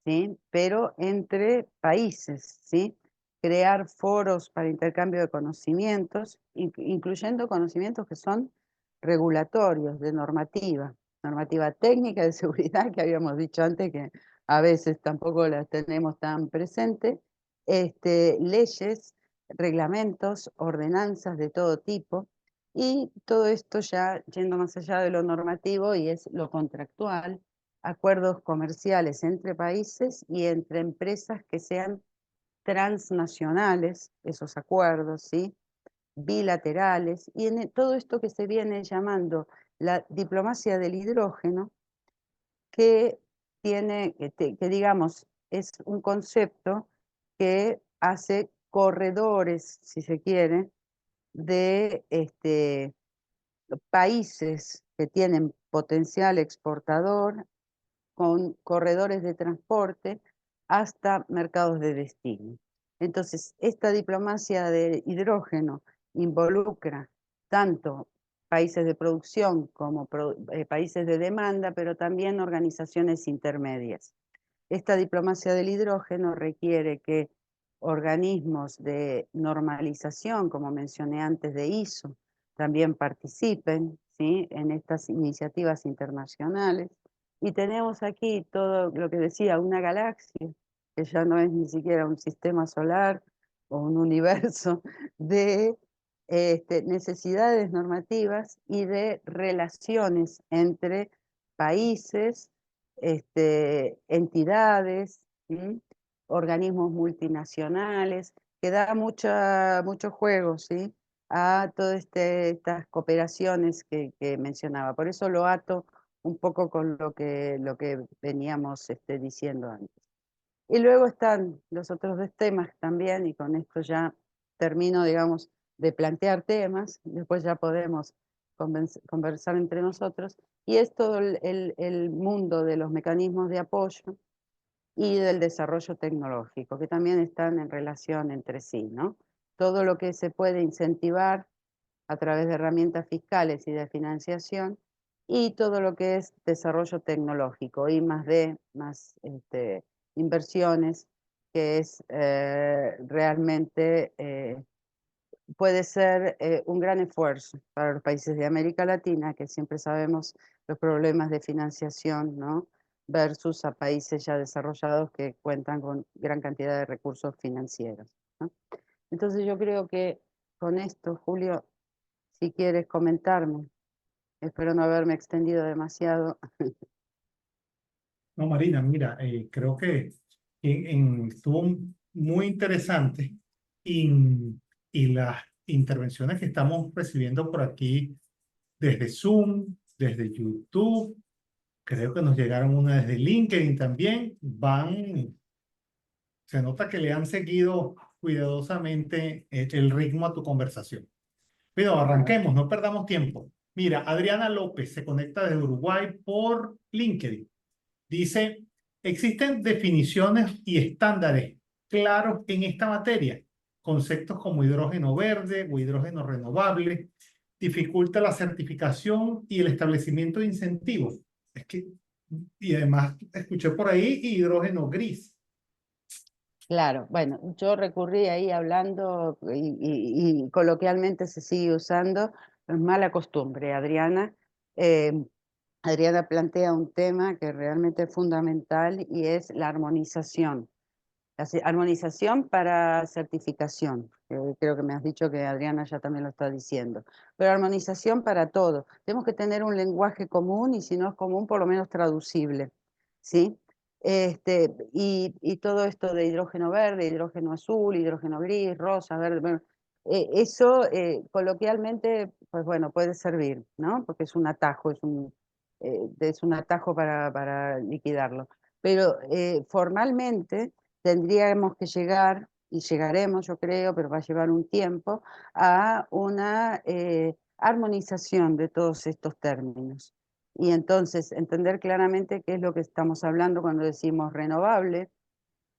¿sí? Pero entre países, ¿sí? Crear foros para intercambio de conocimientos, incluyendo conocimientos que son regulatorios, de normativa técnica de seguridad, que habíamos dicho antes que a veces tampoco las tenemos tan presente, leyes, reglamentos, ordenanzas de todo tipo, y todo esto ya yendo más allá de lo normativo y es lo contractual, acuerdos comerciales entre países y entre empresas que sean transnacionales, esos acuerdos, ¿sí? Bilaterales, y en todo esto que se viene llamando la diplomacia del hidrógeno, que que digamos, es un concepto que hace corredores, si se quiere, de países que tienen potencial exportador con corredores de transporte hasta mercados de destino. Entonces, esta diplomacia de hidrógeno involucra tanto países de producción como países de demanda, pero también organizaciones intermedias. Esta diplomacia del hidrógeno requiere que organismos de normalización, como mencioné antes, de ISO, también participen, ¿sí? En estas iniciativas internacionales. Y tenemos aquí todo lo que decía, una galaxia, que ya no es ni siquiera un sistema solar o un universo, de necesidades normativas y de relaciones entre países, entidades, ¿sí? Organismos multinacionales, que da mucho juego, ¿sí? A todas estas cooperaciones que mencionaba. Por eso lo ato un poco con lo que veníamos diciendo antes. Y luego están los otros dos temas también, y con esto ya termino, digamos, de plantear temas, después ya podemos conversar entre nosotros, y es todo el mundo de los mecanismos de apoyo y del desarrollo tecnológico, que también están en relación entre sí, ¿no? Todo lo que se puede incentivar a través de herramientas fiscales y de financiación, y todo lo que es desarrollo tecnológico, I+D, más inversiones, que es realmente puede ser un gran esfuerzo para los países de América Latina, que siempre sabemos los problemas de financiación, ¿no? Versus a países ya desarrollados que cuentan con gran cantidad de recursos financieros, ¿no? Entonces yo creo que con esto, Julio, si quieres comentarme, espero no haberme extendido demasiado. No, Marina, mira, creo que estuvo muy interesante y, y las intervenciones que estamos recibiendo por aquí desde Zoom, desde YouTube, creo que nos llegaron una desde LinkedIn también, se nota que le han seguido cuidadosamente el ritmo a tu conversación. Pero arranquemos, no perdamos tiempo. Mira, Adriana López se conecta desde Uruguay por LinkedIn. Dice, existen definiciones y estándares claros en esta materia. Conceptos como hidrógeno verde o hidrógeno renovable dificulta la certificación y el establecimiento de incentivos. Es que, y además escuché por ahí hidrógeno gris. Claro, bueno, yo recurrí ahí hablando y coloquialmente se sigue usando, es mala costumbre, Adriana. Eh, Adriana plantea un tema que realmente es fundamental y es la armonización. Armonización para certificación. Creo que me has dicho que Adriana ya también lo está diciendo. Pero armonización para todo. Tenemos que tener un lenguaje común y si no es común, por lo menos traducible. ¿Sí? Y todo esto de hidrógeno verde, hidrógeno azul, hidrógeno gris, rosa, verde, bueno, eso coloquialmente, pues bueno, puede servir, ¿no? Porque es un atajo, es un atajo para liquidarlo. Pero formalmente tendríamos que llegar, y llegaremos, yo creo, pero va a llevar un tiempo, a una armonización de todos estos términos. Y entonces entender claramente qué es lo que estamos hablando cuando decimos renovable,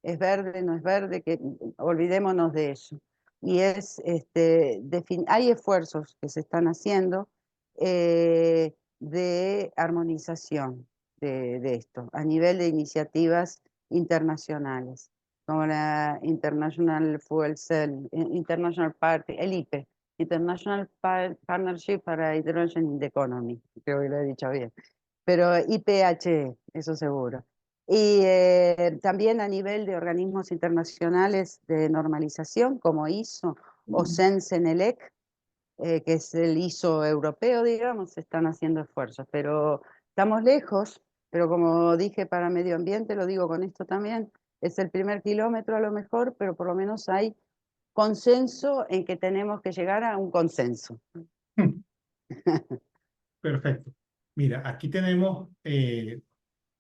es verde, no es verde, que olvidémonos de eso. Y hay esfuerzos que se están haciendo de armonización de esto, a nivel de iniciativas internacionales, como la International Fuel Cell, International Party, el IPE, International Partnership para Hydrogen in the Economy, creo que lo he dicho bien, pero IPHE, eso seguro. Y también a nivel de organismos internacionales de normalización, como ISO o CEN-CENELEC, que es el ISO europeo, digamos, se están haciendo esfuerzos, pero estamos lejos, pero como dije para medio ambiente, lo digo con esto también, es el primer kilómetro a lo mejor, pero por lo menos hay consenso en que tenemos que llegar a un consenso. Perfecto. Mira, aquí tenemos,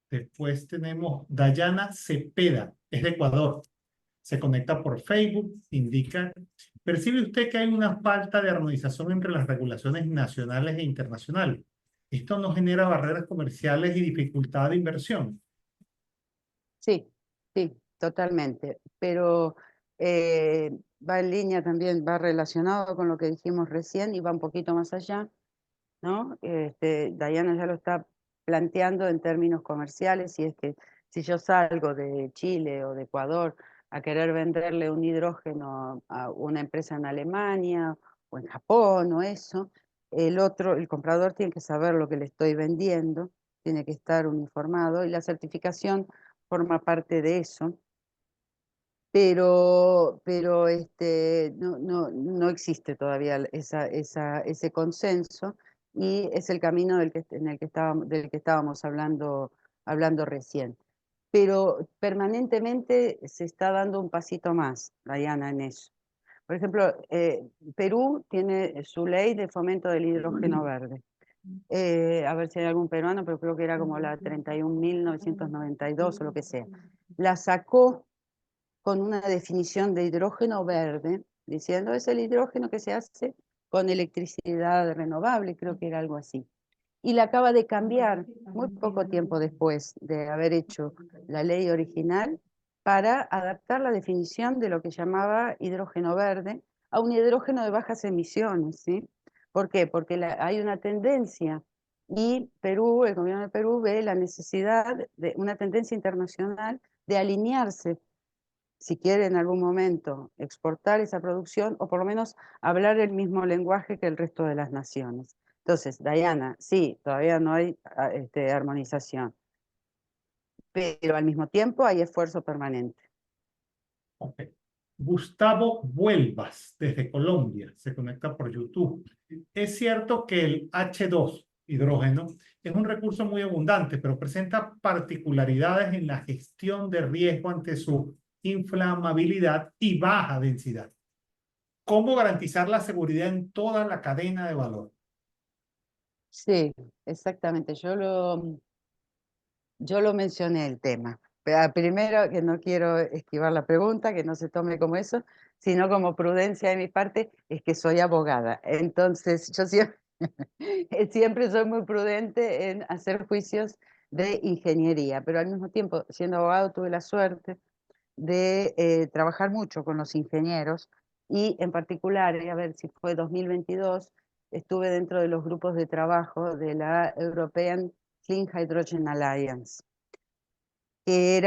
después tenemos Dayana Cepeda, es de Ecuador. Se conecta por Facebook, indica, ¿percibe usted que hay una falta de armonización entre las regulaciones nacionales e internacionales? ¿Esto no genera barreras comerciales y dificultad de inversión? Sí, sí, totalmente. Pero va en línea también, va relacionado con lo que dijimos recién y va un poquito más allá, ¿no? Diana ya lo está planteando en términos comerciales, y es que si yo salgo de Chile o de Ecuador a querer venderle un hidrógeno a una empresa en Alemania o en Japón o eso, el comprador tiene que saber lo que le estoy vendiendo, tiene que estar uniformado y la certificación forma parte de eso, pero no existe todavía ese consenso y es el camino del que estábamos hablando recién. Pero permanentemente se está dando un pasito más, Diana, en eso. Por ejemplo, Perú tiene su ley de fomento del hidrógeno verde. A ver si hay algún peruano, pero creo que era como la 31.992 o lo que sea. La sacó con una definición de hidrógeno verde, diciendo es el hidrógeno que se hace con electricidad renovable, creo que era algo así. Y la acaba de cambiar muy poco tiempo después de haber hecho la ley original para adaptar la definición de lo que llamaba hidrógeno verde a un hidrógeno de bajas emisiones, ¿sí? ¿Por qué? Porque hay una tendencia y Perú, el gobierno de Perú ve la necesidad de una tendencia internacional de alinearse, si quiere en algún momento exportar esa producción o por lo menos hablar el mismo lenguaje que el resto de las naciones. Entonces, Diana, sí, todavía no hay armonización, pero al mismo tiempo hay esfuerzo permanente. Ok. Gustavo Vuelvas, desde Colombia, se conecta por YouTube. Es cierto que el H2, hidrógeno, es un recurso muy abundante, pero presenta particularidades en la gestión de riesgo ante su inflamabilidad y baja densidad. ¿Cómo garantizar la seguridad en toda la cadena de valor? Sí, exactamente. Yo lo mencioné el tema. Pero primero, que no quiero esquivar la pregunta, que no se tome como eso, sino como prudencia de mi parte, es que soy abogada. Entonces, yo siempre, siempre soy muy prudente en hacer juicios de ingeniería, pero al mismo tiempo, siendo abogado, tuve la suerte de trabajar mucho con los ingenieros y en particular, a ver si fue 2022, estuve dentro de los grupos de trabajo de la European Clean Hydrogen Alliance, que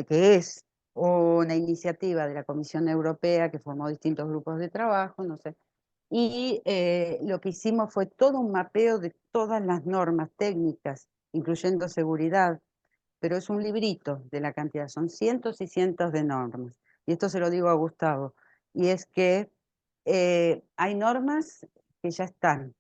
es una iniciativa de la Comisión Europea que formó distintos grupos de trabajo, no sé, y lo que hicimos fue todo un mapeo de todas las normas técnicas, incluyendo seguridad, pero es un librito de la cantidad, son cientos y cientos de normas. Y esto se lo digo a Gustavo, y es que hay normas que ya están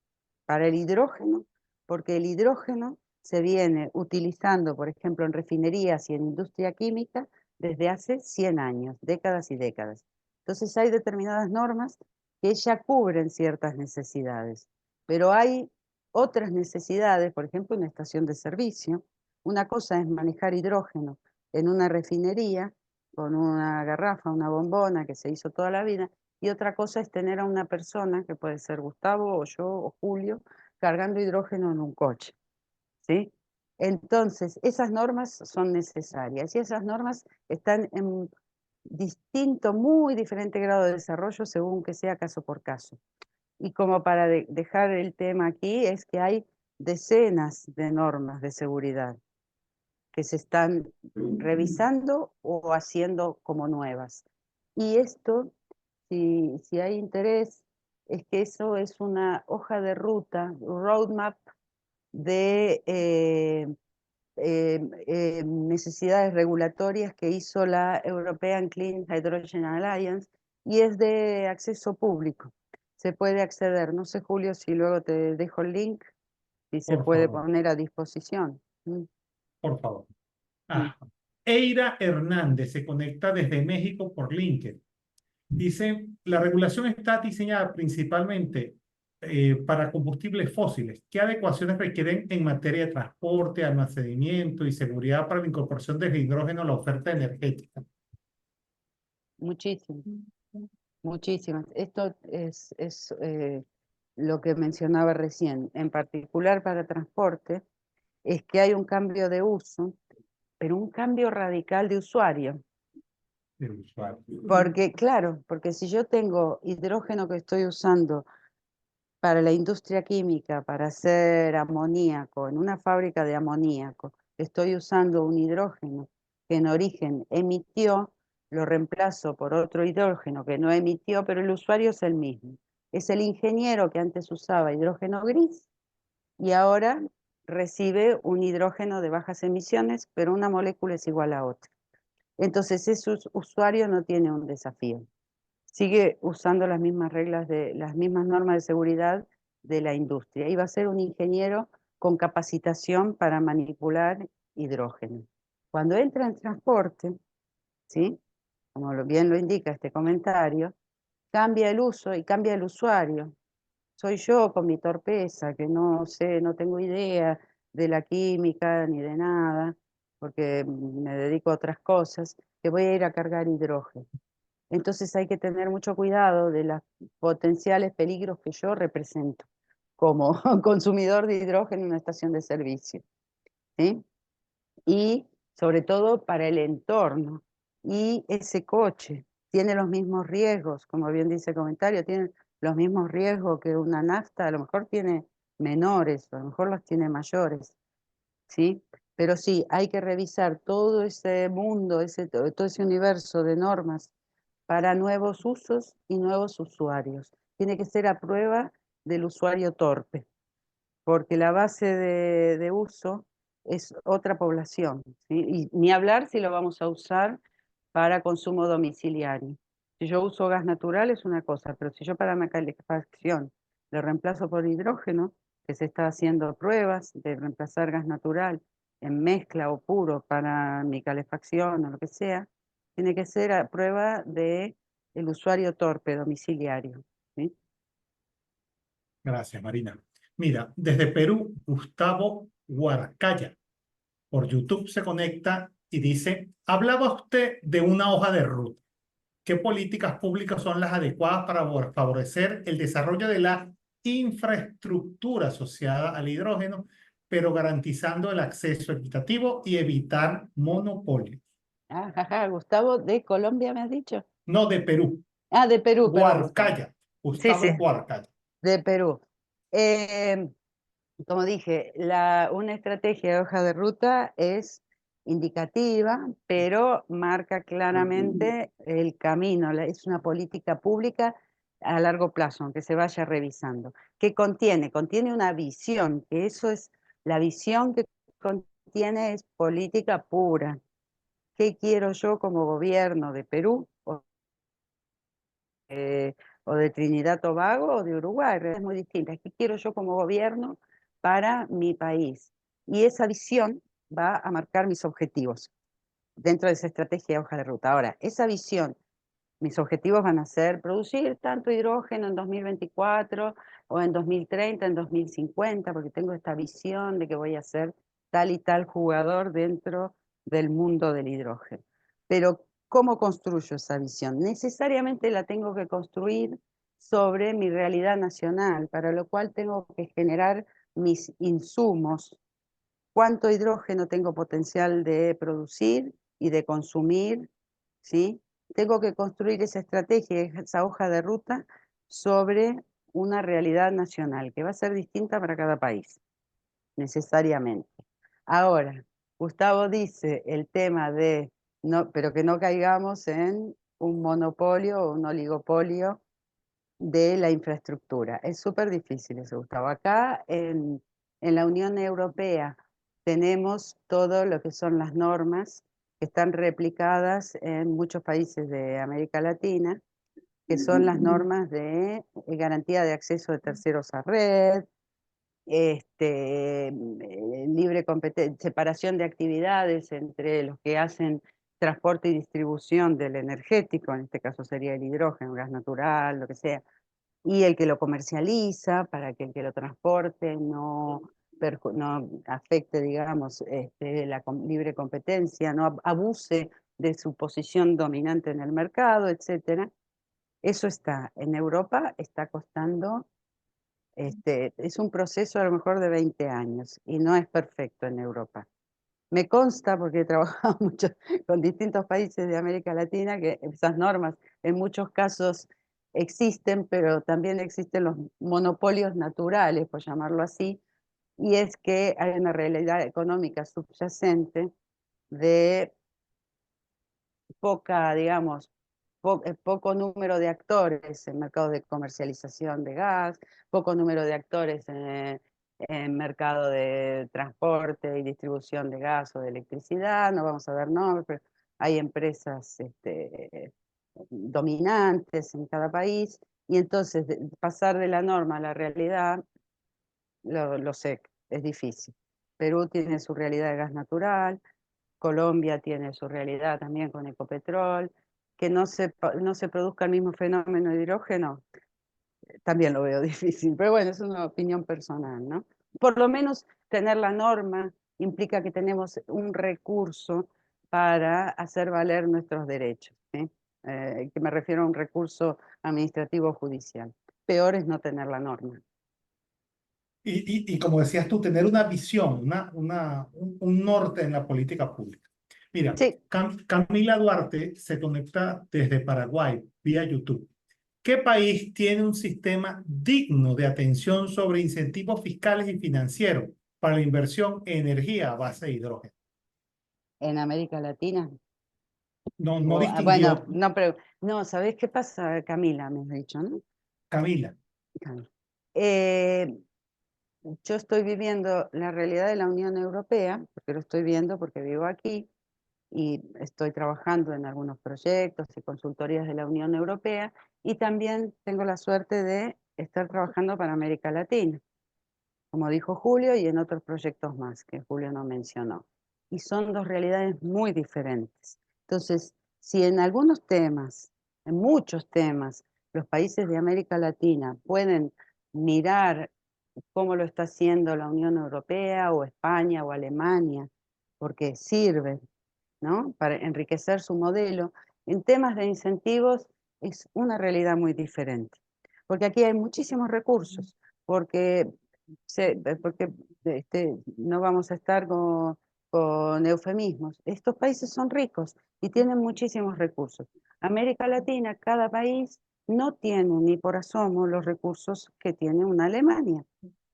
para el hidrógeno, porque el hidrógeno se viene utilizando, por ejemplo, en refinerías y en industria química desde hace 100 años, décadas y décadas. Entonces hay determinadas normas que ya cubren ciertas necesidades, pero hay otras necesidades, por ejemplo, una estación de servicio. Una cosa es manejar hidrógeno en una refinería con una garrafa, una bombona que se hizo toda la vida, y otra cosa es tener a una persona, que puede ser Gustavo o yo o Julio, cargando hidrógeno en un coche, ¿sí? Entonces, esas normas son necesarias y esas normas están en distinto, muy diferente grado de desarrollo según que sea caso por caso. Y como para dejar el tema aquí, es que hay decenas de normas de seguridad que se están revisando o haciendo como nuevas. Y esto, si hay interés, es que eso es una hoja de ruta, roadmap de necesidades regulatorias que hizo la European Clean Hydrogen Alliance y es de acceso público. Se puede acceder, no sé, Julio, si luego te dejo el link, si se Por puede favor, poner a disposición. por favor. Mm. Ah, Eira Hernández se conecta desde México por LinkedIn. Dice, la regulación está diseñada principalmente para combustibles fósiles. ¿Qué adecuaciones requieren en materia de transporte, almacenamiento y seguridad para la incorporación del hidrógeno a la oferta energética? Muchísimo, muchísimas. Esto es lo que mencionaba recién, en particular para transporte, es que hay un cambio de uso, pero un cambio radical de usuario. Del usuario. Porque, claro, porque si yo tengo hidrógeno que estoy usando para la industria química, para hacer amoníaco, en una fábrica de amoníaco, estoy usando un hidrógeno que en origen emitió, lo reemplazo por otro hidrógeno que no emitió, pero el usuario es el mismo. Es el ingeniero que antes usaba hidrógeno gris y ahora recibe un hidrógeno de bajas emisiones, pero una molécula es igual a otra. Entonces ese usuario no tiene un desafío, sigue usando las mismas reglas las mismas normas de seguridad de la industria. Y va a ser un ingeniero con capacitación para manipular hidrógeno. Cuando entra en transporte, ¿sí? Como bien lo indica este comentario, cambia el uso y cambia el usuario. Soy yo con mi torpeza, que no sé, no tengo idea de la química ni de nada, porque me dedico a otras cosas, que voy a ir a cargar hidrógeno. Entonces hay que tener mucho cuidado de los potenciales peligros que yo represento como consumidor de hidrógeno en una estación de servicio, ¿sí? Y sobre todo para el entorno. Y ese coche tiene los mismos riesgos, como bien dice el comentario, tiene los mismos riesgos que una nafta, a lo mejor tiene menores, a lo mejor los tiene mayores, ¿sí? Pero sí, hay que revisar todo ese mundo, todo ese universo de normas para nuevos usos y nuevos usuarios. Tiene que ser a prueba del usuario torpe, porque la base de uso es otra población, ¿sí? Y ni hablar si lo vamos a usar para consumo domiciliario. Si yo uso gas natural es una cosa, pero si yo para mi calefacción lo reemplazo por hidrógeno, que se está haciendo pruebas de reemplazar gas natural en mezcla o puro para mi calefacción o lo que sea, tiene que ser a prueba de el usuario torpe domiciliario, ¿sí? Gracias, Marina. Mira, desde Perú, Gustavo Huarcaya por YouTube se conecta y dice, hablaba usted de una hoja de ruta. ¿Qué políticas públicas son las adecuadas para favorecer el desarrollo de la infraestructura asociada al hidrógeno, pero garantizando el acceso equitativo y evitar monopolios? Ah, jaja, Gustavo de Colombia, ¿me has dicho? No, de Perú. Ah, de Perú, perdón, Gustavo. Huarcaya. Sí, sí, Gustavo Huarcaya. de Perú. Eh, Como dije, una estrategia de hoja de ruta es indicativa, pero marca claramente el camino. Es una política pública a largo plazo, aunque se vaya revisando. ¿Qué contiene? Contiene una visión, que eso es la visión que contiene es política pura. ¿Qué quiero yo como gobierno de Perú eh, o de Trinidad Tobago o de Uruguay? Es muy distinta. ¿Qué quiero yo como gobierno para mi país? Y esa visión va a marcar mis objetivos dentro de esa estrategia de hoja de ruta. Ahora, esa visión, mis objetivos van a ser producir tanto hidrógeno en 2024 o en 2030, en 2050, porque tengo esta visión de que voy a ser tal y tal jugador dentro del mundo del hidrógeno. Pero, ¿cómo construyo esa visión? Necesariamente la tengo que construir sobre mi realidad nacional, para lo cual tengo que generar mis insumos. ¿Cuánto hidrógeno tengo potencial de producir y de consumir? ¿Sí? Tengo que construir esa estrategia, esa hoja de ruta sobre una realidad nacional que va a ser distinta para cada país, necesariamente. Ahora, Gustavo dice el tema de, no, pero que no caigamos en un monopolio o un oligopolio de la infraestructura. Es súper difícil eso, Gustavo. Acá en la Unión Europea tenemos todo lo que son las normas que están replicadas en muchos países de América Latina, que son las normas de garantía de acceso de terceros a red, libre separación de actividades entre los que hacen transporte y distribución del energético, en este caso sería el hidrógeno, gas natural, lo que sea, y el que lo comercializa para que el que lo transporte no afecte, digamos, la libre competencia, no abuse de su posición dominante en el mercado, etcétera. Eso está en Europa, está costando, es un proceso a lo mejor de 20 años y no es perfecto en Europa. Me consta, porque he trabajado mucho con distintos países de América Latina, que esas normas en muchos casos existen, pero también existen los monopolios naturales, por llamarlo así, y es que hay una realidad económica subyacente de poca, digamos, poco número de actores en mercados de comercialización de gas, poco número de actores en mercado de transporte y distribución de gas o de electricidad, no vamos a ver nombres, pero hay empresas dominantes en cada país, y entonces pasar de la norma a la realidad, lo sé, es difícil. Perú tiene su realidad de gas natural, Colombia tiene su realidad también con Ecopetrol, que no se produzca el mismo fenómeno de hidrógeno, también lo veo difícil, pero bueno, es una opinión personal, ¿no? Por lo menos tener la norma implica que tenemos un recurso para hacer valer nuestros derechos, ¿sí? Que me refiero a un recurso administrativo o judicial. Peor es no tener la norma. Y como decías tú, tener una visión, un norte en la política pública. Mira, Sí, Camila Duarte se conecta desde Paraguay vía YouTube. ¿Qué país tiene un sistema digno de atención sobre incentivos fiscales y financieros para la inversión en energía a base de hidrógeno? En América Latina. No, no Bueno, distinguió no, pero no, ¿sabés qué pasa, Camila? Me has dicho, ¿no? Camila. Camila. Eh, yo estoy viviendo la realidad de la Unión Europea, porque lo estoy viendo porque vivo aquí y estoy trabajando en algunos proyectos y consultorías de la Unión Europea, y también tengo la suerte de estar trabajando para América Latina, como dijo Julio, y en otros proyectos más que Julio no mencionó. Y son dos realidades muy diferentes. Entonces, si en algunos temas, en muchos temas, los países de América Latina pueden mirar cómo lo está haciendo la Unión Europea o España o Alemania, porque sirve, ¿no?, para enriquecer su modelo, en temas de incentivos es una realidad muy diferente. Porque aquí hay muchísimos recursos, porque, porque no vamos a estar con eufemismos. Estos países son ricos y tienen muchísimos recursos. América Latina, cada país no tiene ni por asomo los recursos que tiene una Alemania.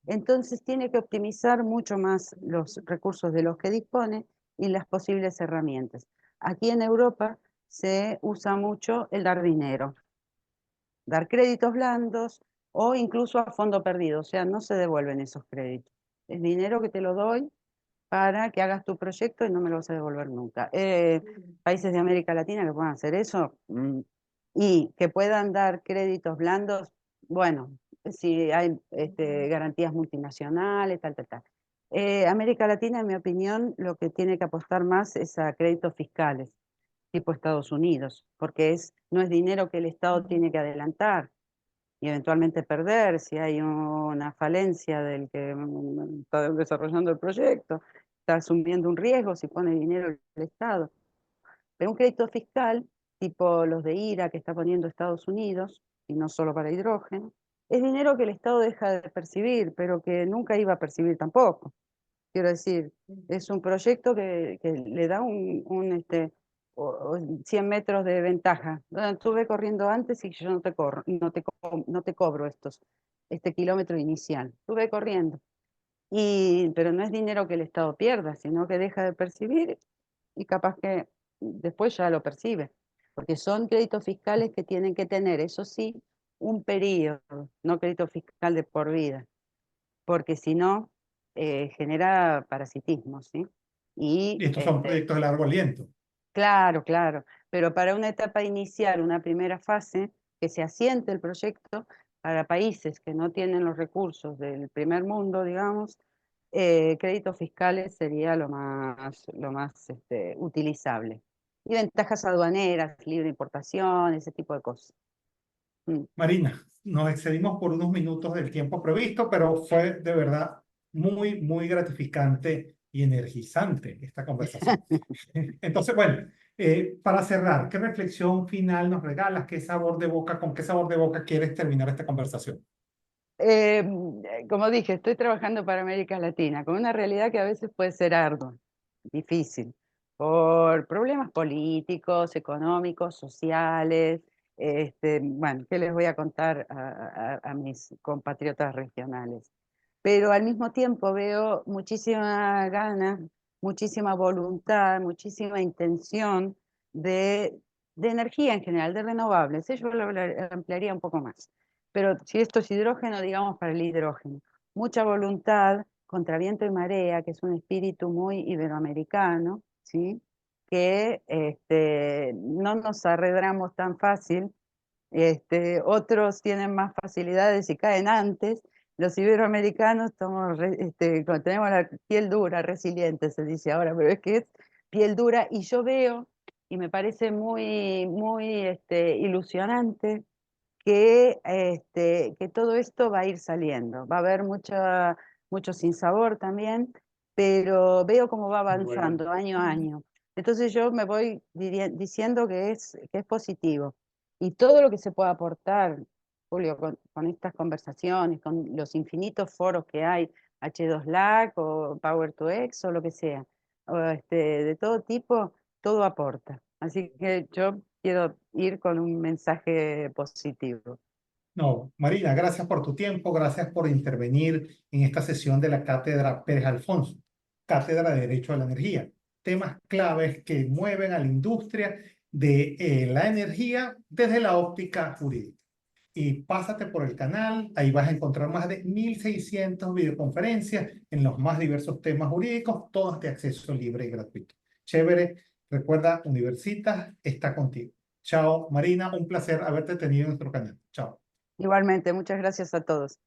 Entonces tiene que optimizar mucho más los recursos de los que dispone y las posibles herramientas. Aquí en Europa se usa mucho el dar dinero, dar créditos blandos o incluso a fondo perdido, o sea, no se devuelven esos créditos. Es dinero que te lo doy para que hagas tu proyecto y no me lo vas a devolver nunca. Países de América Latina que puedan hacer eso, y que puedan dar créditos blandos, bueno, si hay garantías multinacionales, tal, tal, tal. América Latina, en mi opinión, lo que tiene que apostar más es a créditos fiscales, tipo Estados Unidos, porque no es dinero que el Estado tiene que adelantar y eventualmente perder si hay una falencia del que está desarrollando el proyecto, está asumiendo un riesgo si pone dinero el Estado. Pero un crédito fiscal, tipo los de IRA que está poniendo Estados Unidos, y no solo para hidrógeno, es dinero que el Estado deja de percibir, pero que nunca iba a percibir tampoco. Quiero decir, es un proyecto que le da 100 metros de ventaja. Bueno, tú ve corriendo antes y yo no te corro, no te cobro este kilómetro inicial. Tú ve corriendo. Pero no es dinero que el Estado pierda, sino que deja de percibir y capaz que después ya lo percibe. Porque son créditos fiscales que tienen que tener, eso sí, un periodo, no crédito fiscal de por vida, porque si no, genera parasitismo, ¿sí? Y Y estos son proyectos de largo aliento. claro, claro, pero para una etapa inicial, una primera fase, que se asiente el proyecto, para países que no tienen los recursos del primer mundo, digamos, créditos fiscales sería lo más utilizable. Y ventajas aduaneras, libre importación, ese tipo de cosas. Mm. Marina, nos excedimos por unos minutos del tiempo previsto, pero fue de verdad muy, muy gratificante y energizante esta conversación. Entonces, bueno, para cerrar, ¿qué reflexión final nos regalas? ¿Qué sabor de boca, con qué sabor de boca quieres terminar esta conversación? Como dije, estoy trabajando para América Latina, con una realidad que a veces puede ser ardua, difícil, por problemas políticos, económicos, sociales. Bueno, ¿qué les voy a contar a mis compatriotas regionales? Pero al mismo tiempo veo muchísima gana, muchísima voluntad, muchísima intención de energía en general, de renovables. Yo lo ampliaría un poco más. Pero si esto es hidrógeno, digamos para el hidrógeno. Mucha voluntad contra viento y marea, que es un espíritu muy iberoamericano, ¿sí? Que no nos arredramos tan fácil. Otros tienen más facilidades y caen antes. Los iberoamericanos tenemos la piel dura, resiliente, se dice ahora, pero es que es piel dura, y yo veo, y me parece muy, muy ilusionante, que todo esto va a ir saliendo. Va a haber mucho sinsabor también, pero veo cómo va Bueno, avanzando año a año. Entonces yo me voy diciendo que es positivo. Y todo lo que se pueda aportar, Julio, con estas conversaciones, con los infinitos foros que hay, H2LAC o Power2X o lo que sea, o de todo tipo, todo aporta. Así que yo quiero ir con un mensaje positivo. No, Marina, gracias por tu tiempo, gracias por intervenir en esta sesión de la Cátedra Pérez Alfonso, Cátedra de Derecho a la Energía. Temas claves que mueven a la industria de la energía desde la óptica jurídica. Y pásate por el canal, ahí vas a encontrar más de 1.600 videoconferencias en los más diversos temas jurídicos, todas de acceso libre y gratuito. Chévere, recuerda, Universitas está contigo. Chao, Marina, un placer haberte tenido en nuestro canal. Chao. Igualmente, muchas gracias a todos.